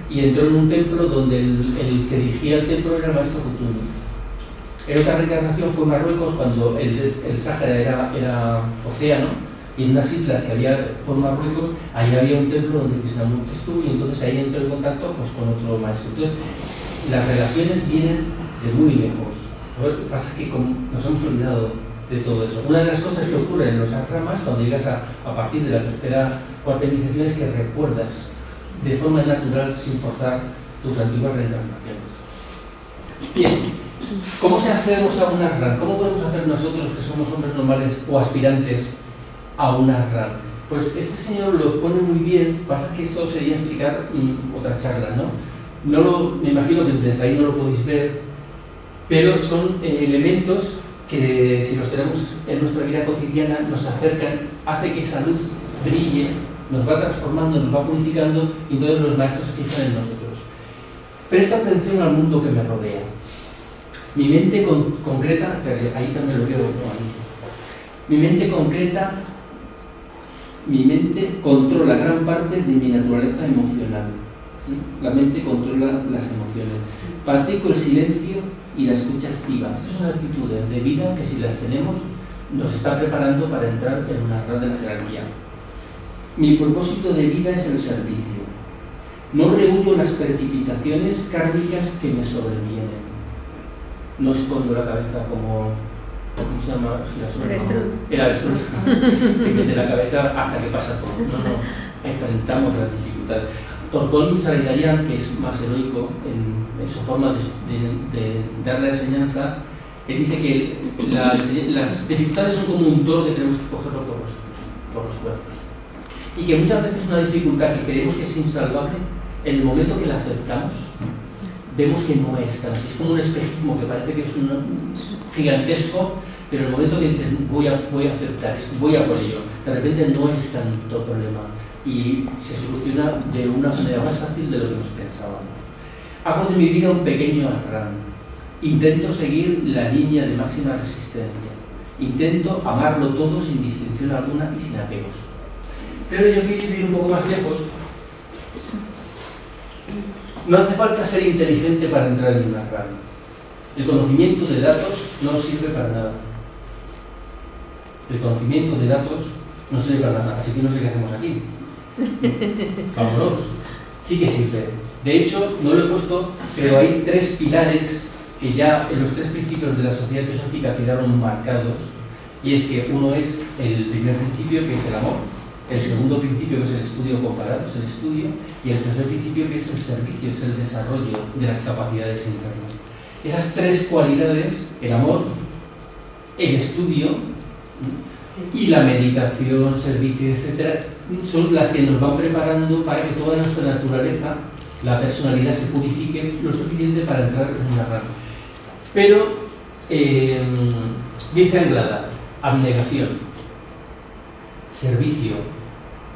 y entró en un templo donde el que dirigía el templo era el maestro Kutuni. En otra reencarnación fue en Marruecos, cuando el Sáhara era océano, y en unas islas que había por Marruecos, ahí había un templo donde Krishnamurti estuvo, y entonces ahí entró en contacto pues, con otro maestro. Entonces, las relaciones vienen de muy lejos. Lo que pasa es que nos hemos olvidado de todo eso. Una de las cosas que ocurre en los ashramas, cuando llegas a partir de la tercera, cuarta iniciación, es que recuerdas de forma natural, sin forzar, tus antiguas reencarnaciones. Bien, ¿cómo se accedemos a un ashram? ¿Cómo podemos hacer nosotros, que somos hombres normales o aspirantes, a un ashram? Pues este señor lo pone muy bien, pasa que esto sería explicar otra charla, ¿no? Me imagino que desde ahí no lo podéis ver, pero son elementos que si los tenemos en nuestra vida cotidiana nos acercan, hace que esa luz brille, nos va transformando, nos va purificando, y entonces los maestros se fijan en nosotros. Presta atención al mundo que me rodea. Mi mente concreta, ahí también lo veo, mi mente concreta, mi mente controla gran parte de mi naturaleza emocional. La mente controla las emociones. Practico el silencio y la escucha activa. Estas son actitudes de vida que, si las tenemos, nos está preparando para entrar en una red de la jerarquía. Mi propósito de vida es el servicio. No rehuyo las precipitaciones kármicas que me sobrevienen. No escondo la cabeza como... ¿Cómo se llama? El avestruz. Que mete la cabeza hasta que pasa todo. No. Enfrentamos las dificultades. Torcón Saraydarian, que es más heroico en su forma de dar la enseñanza, él dice que las dificultades son como un toro que tenemos que cogerlo por los cuerpos. Y que muchas veces una dificultad que creemos que es insalvable, en el momento que la aceptamos, vemos que no es tan así. Es como un espejismo que parece que es un gigantesco, pero en el momento que dices voy a aceptar esto, voy a por ello, de repente no es tanto problema y se soluciona de una manera más fácil de lo que nos pensábamos. Hago de mi vida un pequeño ashram. Intento seguir la línea de máxima resistencia. Intento amarlo todo sin distinción alguna y sin apegos. Pero yo quiero ir un poco más lejos. No hace falta ser inteligente para entrar en una ashram. El conocimiento de datos no sirve para nada. El conocimiento de datos no sirve para nada, así que no sé qué hacemos aquí. Vámonos. Sí que sirve. De hecho, no lo he puesto, pero hay 3 pilares que ya en los 3 principios de la sociedad teosófica quedaron marcados, y es que uno es el primer principio, que es el amor, el segundo principio, que es el estudio comparado, es el estudio, y el tercer principio, que es el servicio, es el desarrollo de las capacidades internas. Esas 3 cualidades, el amor, el estudio y la meditación, servicio, etcétera, son las que nos van preparando para que toda nuestra naturaleza, la personalidad, se purifique lo suficiente para entrar en una rama. Pero, dice Anglada, abnegación, servicio.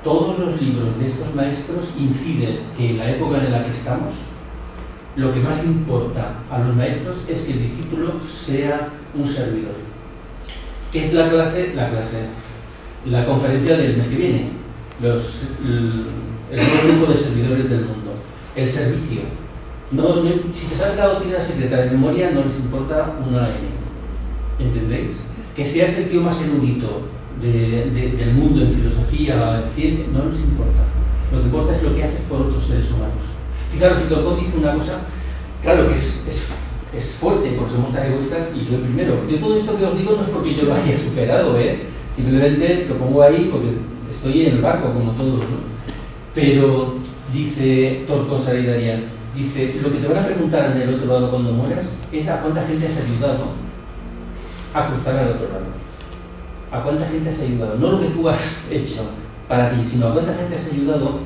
Todos los libros de estos maestros inciden que en la época en la que estamos, lo que más importa a los maestros es que el discípulo sea un servidor. ¿Qué es la conferencia del mes que viene? el nuevo grupo de servidores del mundo, el servicio. Si te sabes la doctrina secreta de memoria, no les importa una N. ¿Entendéis? Que seas el tío más erudito del mundo en filosofía, en ciencia, no les importa. Lo que importa es lo que haces por otros seres humanos. Fijaros, si Tolkien dice una cosa, claro que es fuerte porque somos tan egoístas, y yo primero. Yo todo esto que os digo no es porque yo lo haya superado, simplemente lo pongo ahí porque estoy en el barco como todos, ¿no? Pero dice Torcon Saridarian, dice, lo que te van a preguntar en el otro lado cuando mueras es a cuánta gente has ayudado a cruzar al otro lado. A cuánta gente has ayudado, no lo que tú has hecho para ti, sino a cuánta gente has ayudado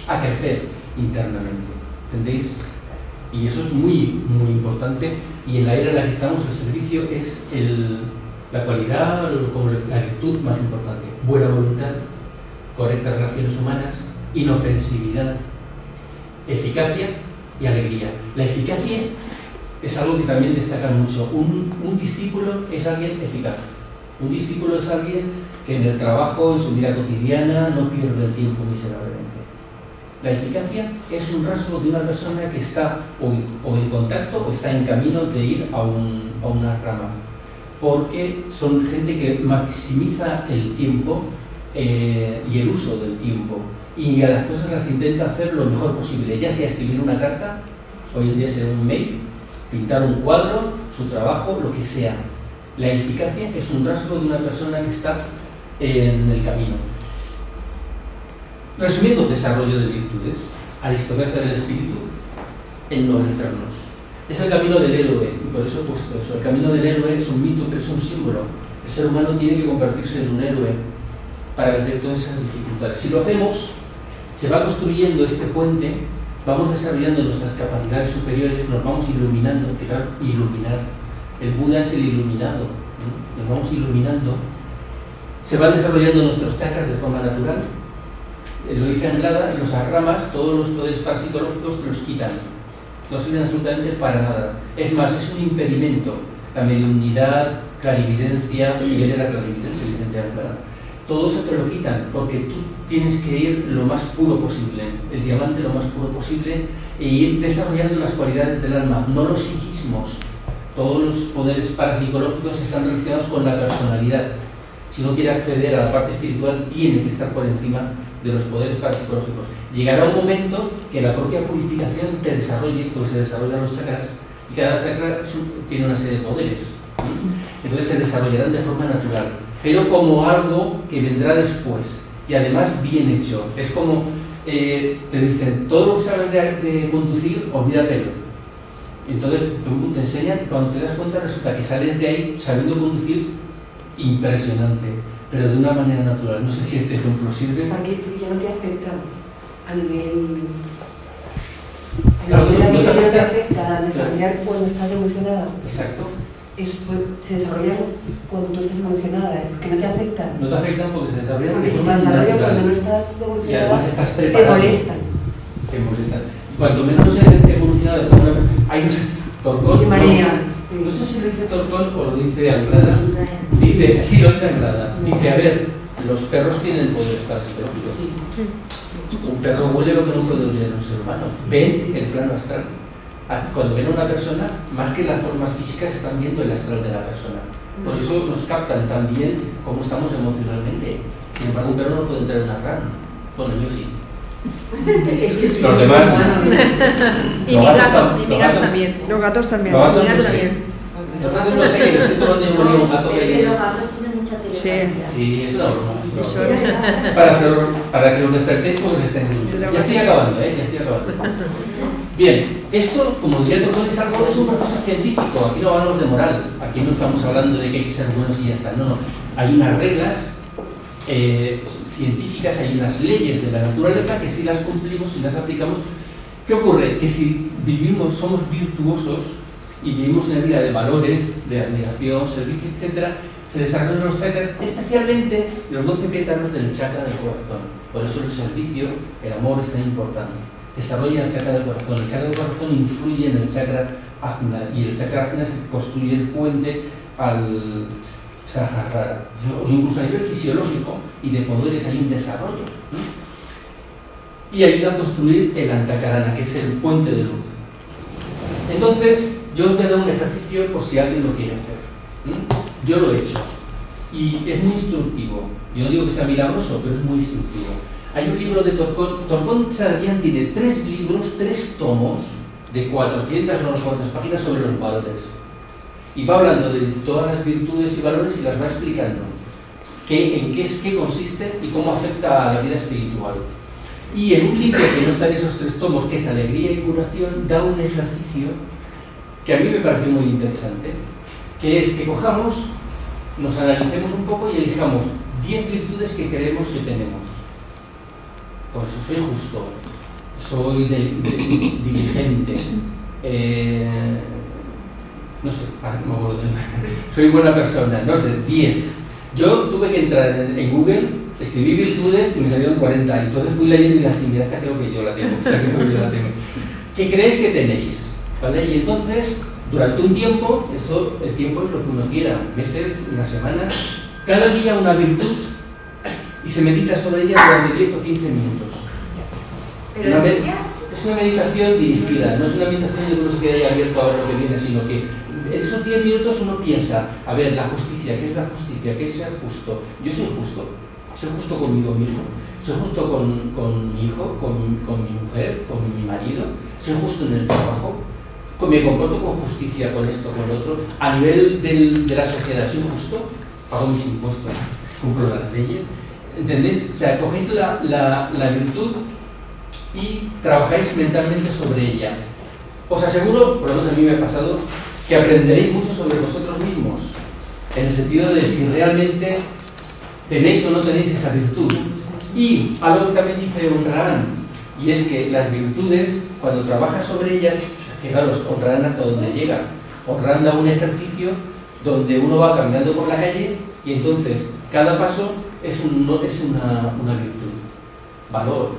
a crecer internamente. ¿Entendéis? Y eso es muy, muy importante, y en la era en la que estamos el servicio es la cualidad, como la virtud más importante. Buena voluntad, correctas relaciones humanas, inofensividad, eficacia y alegría. La eficacia es algo que también destaca mucho. Un discípulo es alguien eficaz. Un discípulo es alguien que en el trabajo, en su vida cotidiana, no pierde el tiempo miserablemente. La eficacia es un rasgo de una persona que está o en contacto o está en camino de ir a una rama, porque son gente que maximiza el tiempo y el uso del tiempo, y a las cosas las intenta hacer lo mejor posible, ya sea escribir una carta, hoy en día será un mail, pintar un cuadro, su trabajo, lo que sea. La eficacia es un rasgo de una persona que está en el camino. Resumiendo, desarrollo de virtudes, aristocracia del espíritu, ennoblecernos. Es el camino del héroe, y por eso he puesto eso. El camino del héroe es un mito, pero es un símbolo. El ser humano tiene que convertirse en un héroe para vencer todas esas dificultades. Si lo hacemos, se va construyendo este puente, vamos desarrollando nuestras capacidades superiores, nos vamos iluminando. Fijaros, iluminar. El Buda es el iluminado, ¿no? Nos vamos iluminando. Se van desarrollando nuestros chakras de forma natural. Lo dice Anglada, en los agramas todos los poderes parapsicológicos te los quitan, no sirven absolutamente para nada. Es más, es un impedimento. La mediunidad, clarividencia, Miguel era clarividente, evidentemente Anglada, todo eso te lo quitan porque tú tienes que ir lo más puro posible, el diamante lo más puro posible, e ir desarrollando las cualidades del alma, no los psiquismos. Todos los poderes parapsicológicos están relacionados con la personalidad. Si uno quiere acceder a la parte espiritual, tiene que estar por encima de los poderes parapsicológicos. Llegará un momento que la propia purificación te desarrolle, porque se desarrollan los chakras, y cada chakra tiene una serie de poderes. Entonces se desarrollarán de forma natural, pero como algo que vendrá después, y además bien hecho. Es como te dicen, todo lo que sabes de conducir, olvídatelo. Entonces te enseñan, y cuando te das cuenta resulta que sales de ahí sabiendo conducir impresionante, pero de una manera natural. No sé si este ejemplo sirve. Porque ya no te afecta a nivel... Claro, no te afecta. afecta a desarrollar cuando estás emocionada. Exacto. Eso se desarrolla cuando tú estás emocionada, que no te afectan. No te afectan porque se desarrollan Porque de si se forma desarrolla natural. cuando no estás Y emocionada, además estás te preparado. molestan. Te molestan. Cuanto menos evolucionado está una persona, hay Torcón. Te marean. No sé si lo dice Torcón o lo dice Anglada. Dice, sí, lo dice Anglada. Dice, a ver, los perros tienen poderes parapsicológicos. Un perro huele lo que no puede oler un ser humano. Ven el plano astral. Cuando ven a una persona, más que las formas físicas, están viendo el astral de la persona. Por eso nos captan también cómo estamos emocionalmente. Sin embargo, un perro no puede entrar en una rana. Bueno, yo sí. Los demás. Y mi gato también. Los gatos también. Los gatos Mi gato no sé. también. Los gatos no sé, que le estoy tomando yo un gato que hay. Los gatos tienen mucha telepatía. Sí, es una broma. Eso es. Para que los despertéis porque se estén durmiendo. Ya estoy acabando, ya estoy acabando. Bien, esto, como diría Torcón, es un proceso científico. Aquí no hablamos de moral. Aquí no estamos hablando de que hay que ser buenos y ya está. No. Hay unas reglas científicas, hay unas leyes de la naturaleza que si las cumplimos, si las aplicamos, ¿qué ocurre? Que si vivimos, somos virtuosos y vivimos una vida de valores, de admiración, servicio, etc., se desarrollan los chakras, especialmente los 12 pétalos del chakra del corazón. Por eso el servicio, el amor es tan importante. Desarrolla el chakra del corazón. El chakra del corazón influye en el chakra ajna, y el chakra ajna se construye el puente al Sahasrara. O sea, incluso a nivel fisiológico y de poderes hay un desarrollo. ¿No? Fijaros, Torcón, Torcón dice, el espíritu, el amor es tan importante. Desarrolla el chakra del corazón. El chakra del corazón influye en el chakra ajna y el chakra ajna se construye el puente al Sahasrara. O sea, incluso a nivel fisiológico y de poderes hay un desarrollo. y ayuda a construir el Antakarana, que es el puente de luz. Entonces, yo os voy a dar un ejercicio por si alguien lo quiere hacer. Yo lo he hecho y es muy instructivo. Yo no digo que sea milagroso, pero es muy instructivo. Hay un libro de Torkon Chardjian tiene 3 libros, 3 tomos de 400 o unas cuantas páginas sobre los valores. Y va hablando de todas las virtudes y valores y las va explicando. En qué consiste y cómo afecta a la vida espiritual. Y en un libro que no está en esos 3 tomos, que es Alegría y Curación, da un ejercicio que a mí me pareció muy interesante, que es que cojamos, nos analicemos un poco y elijamos 10 virtudes que creemos que tenemos. Pues soy justo, soy diligente, no sé, no me acuerdo soy buena persona, no sé, 10. Yo tuve que entrar en Google, escribí virtudes y me salieron 40. Entonces fui leyendo y dije así, mira, esta creo que yo la tengo, esta creo que yo la tengo. ¿Qué creéis que tenéis? ¿Vale? Y entonces, durante un tiempo, el tiempo es lo que uno quiera, meses, una semana, cada día una virtud y se medita sobre ella durante 10 o 15 minutos. Es una meditación dirigida, no es una meditación de que uno se quede ahí abierto a ver lo que viene, sino que en esos 10 minutos uno piensa, a ver, la justicia, ¿qué es la justicia? ¿Qué es ser justo? Yo soy justo conmigo mismo, soy justo con mi hijo, con mi mujer, con mi marido, soy justo en el trabajo, me comporto con justicia con esto, con lo otro, a nivel de la sociedad, soy justo, pago mis impuestos, cumplo las leyes, ¿entendéis? O sea, cogéis la virtud y trabajáis mentalmente sobre ella. Os aseguro, por lo menos a mí me ha pasado, que aprenderéis mucho sobre vosotros mismos, en el sentido de si realmente tenéis o no tenéis esa virtud. Y algo que también dice Honrarán, y es que las virtudes, cuando trabajas sobre ellas, fijaros, Honrarán hasta donde llega. Honrarán da un ejercicio donde uno va caminando por la calle y entonces cada paso es una virtud. Valor,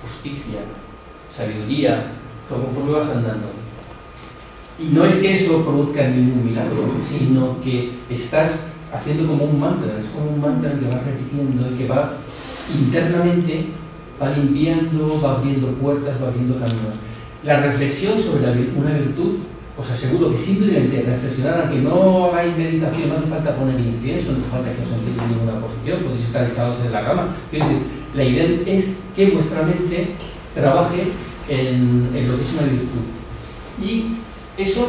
justicia, sabiduría, conforme vas andando. Y no es que eso produzca ningún milagro, sino que estás haciendo como un mantra, es como un mantra que vas repitiendo y que va internamente, va limpiando, va abriendo puertas, va abriendo caminos. La reflexión sobre una virtud, os aseguro que simplemente reflexionar, aunque no hagáis meditación, no hace falta poner incienso, no hace falta que os sentéis en ninguna posición, podéis estar echados en la cama. Es decir, la idea es que vuestra mente trabaje en lo que es una virtud. Y eso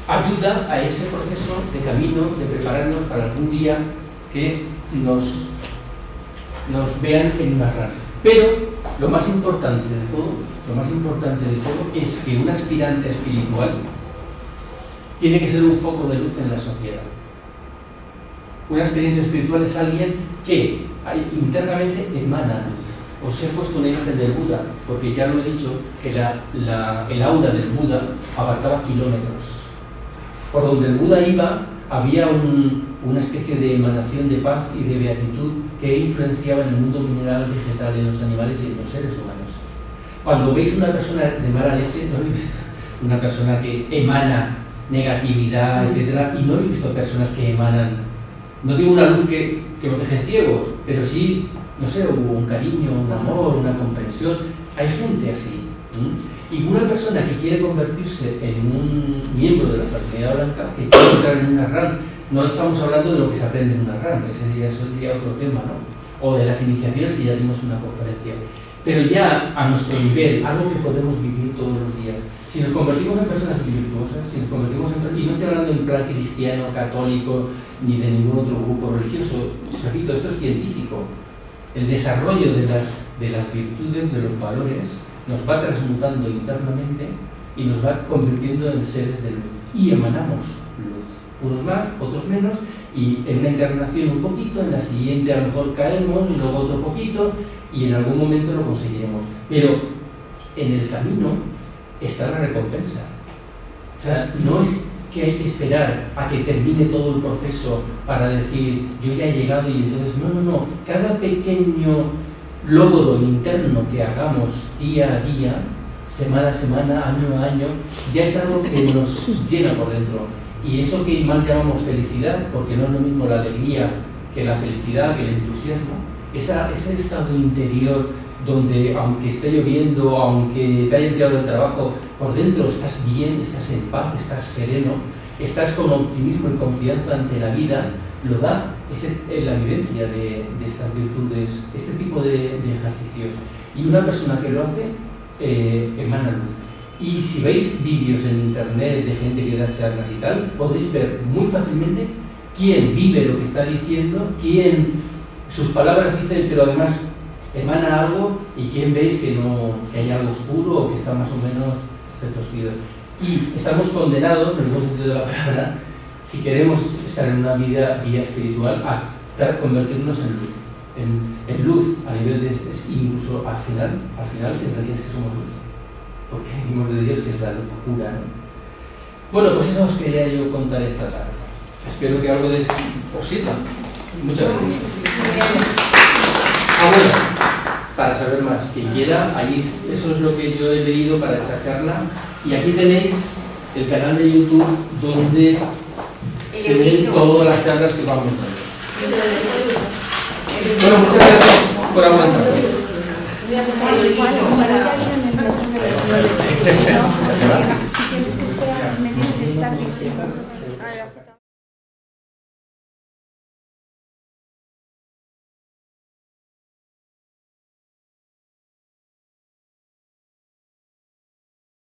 ayuda a ese proceso de camino, de prepararnos para algún día que nos vean en una rana. Pero lo más importante de todo es que un aspirante espiritual tiene que ser un foco de luz en la sociedad. Un aspirante espiritual es alguien que internamente emana luz. Os he puesto una imagen del Buda, porque ya lo he dicho, que el aura del Buda abarcaba kilómetros. Por donde el Buda iba, había una especie de emanación de paz y de beatitud que influenciaba en el mundo mineral, vegetal, en los animales y en los seres humanos. Cuando veis una persona de mala leche, no habéis visto una persona que emana negatividad, etc. Y no he visto personas que emanan, no digo una luz que os deje ciegos, pero sí, no sé, un cariño, un amor, una comprensión. Hay gente así. Y una persona que quiere convertirse en un miembro de la fraternidad blanca, que quiere entrar en una RAN, no estamos hablando de lo que se aprende en una RAN, eso sería otro tema, ¿no? O de las iniciaciones que ya dimos una conferencia. Pero ya a nuestro nivel, algo que podemos vivir todos los días. Si nos convertimos en personas virtuosas, si nos convertimos y no estoy hablando en plan cristiano, católico, ni de ningún otro grupo religioso, repito, esto es científico. El desarrollo de las virtudes, de los valores, nos va transmutando internamente y nos va convirtiendo en seres de luz. Y emanamos luz. Unos más, otros menos, y en una encarnación un poquito, en la siguiente a lo mejor caemos, luego otro poquito, y en algún momento lo conseguiremos. Pero en el camino está la recompensa. O sea, no es que hay que esperar a que termine todo el proceso para decir, yo ya he llegado y entonces, no. Cada pequeño logro interno que hagamos día a día, semana a semana, año a año, ya es algo que nos llena por dentro. Y eso que mal llamamos felicidad, porque no es lo mismo la alegría que la felicidad, que el entusiasmo, ese estado interior donde aunque esté lloviendo, aunque te hayan tirado del trabajo, por dentro estás bien, estás en paz, estás sereno, estás con optimismo y confianza ante la vida, lo da la vivencia de estas virtudes, este tipo de ejercicios. Y una persona que lo hace emana luz. Y si veis vídeos en internet de gente que da charlas y tal, podréis ver muy fácilmente quién vive lo que está diciendo, quién sus palabras dicen pero además emana algo, y quién veis que hay algo oscuro o que está más o menos retorcido. Y estamos condenados, en el buen sentido de la palabra, si queremos estar en una vida espiritual, a convertirnos en luz. En luz a nivel de, incluso al final en realidad es que somos luz, porque venimos de Dios, que es la luz pura, ¿no? Bueno, pues eso os quería yo contar esta tarde. Espero que algo de esto os sirva. Muchas gracias. Bueno, para saber más, quien quiera, ahí eso es lo que yo he leído para esta charla. Y aquí tenéis el canal de YouTube donde se ven todas las charlas que vamos a ver. Bueno, muchas gracias por aguantar. Si tienes que esperar, me tienes que estar diciendo.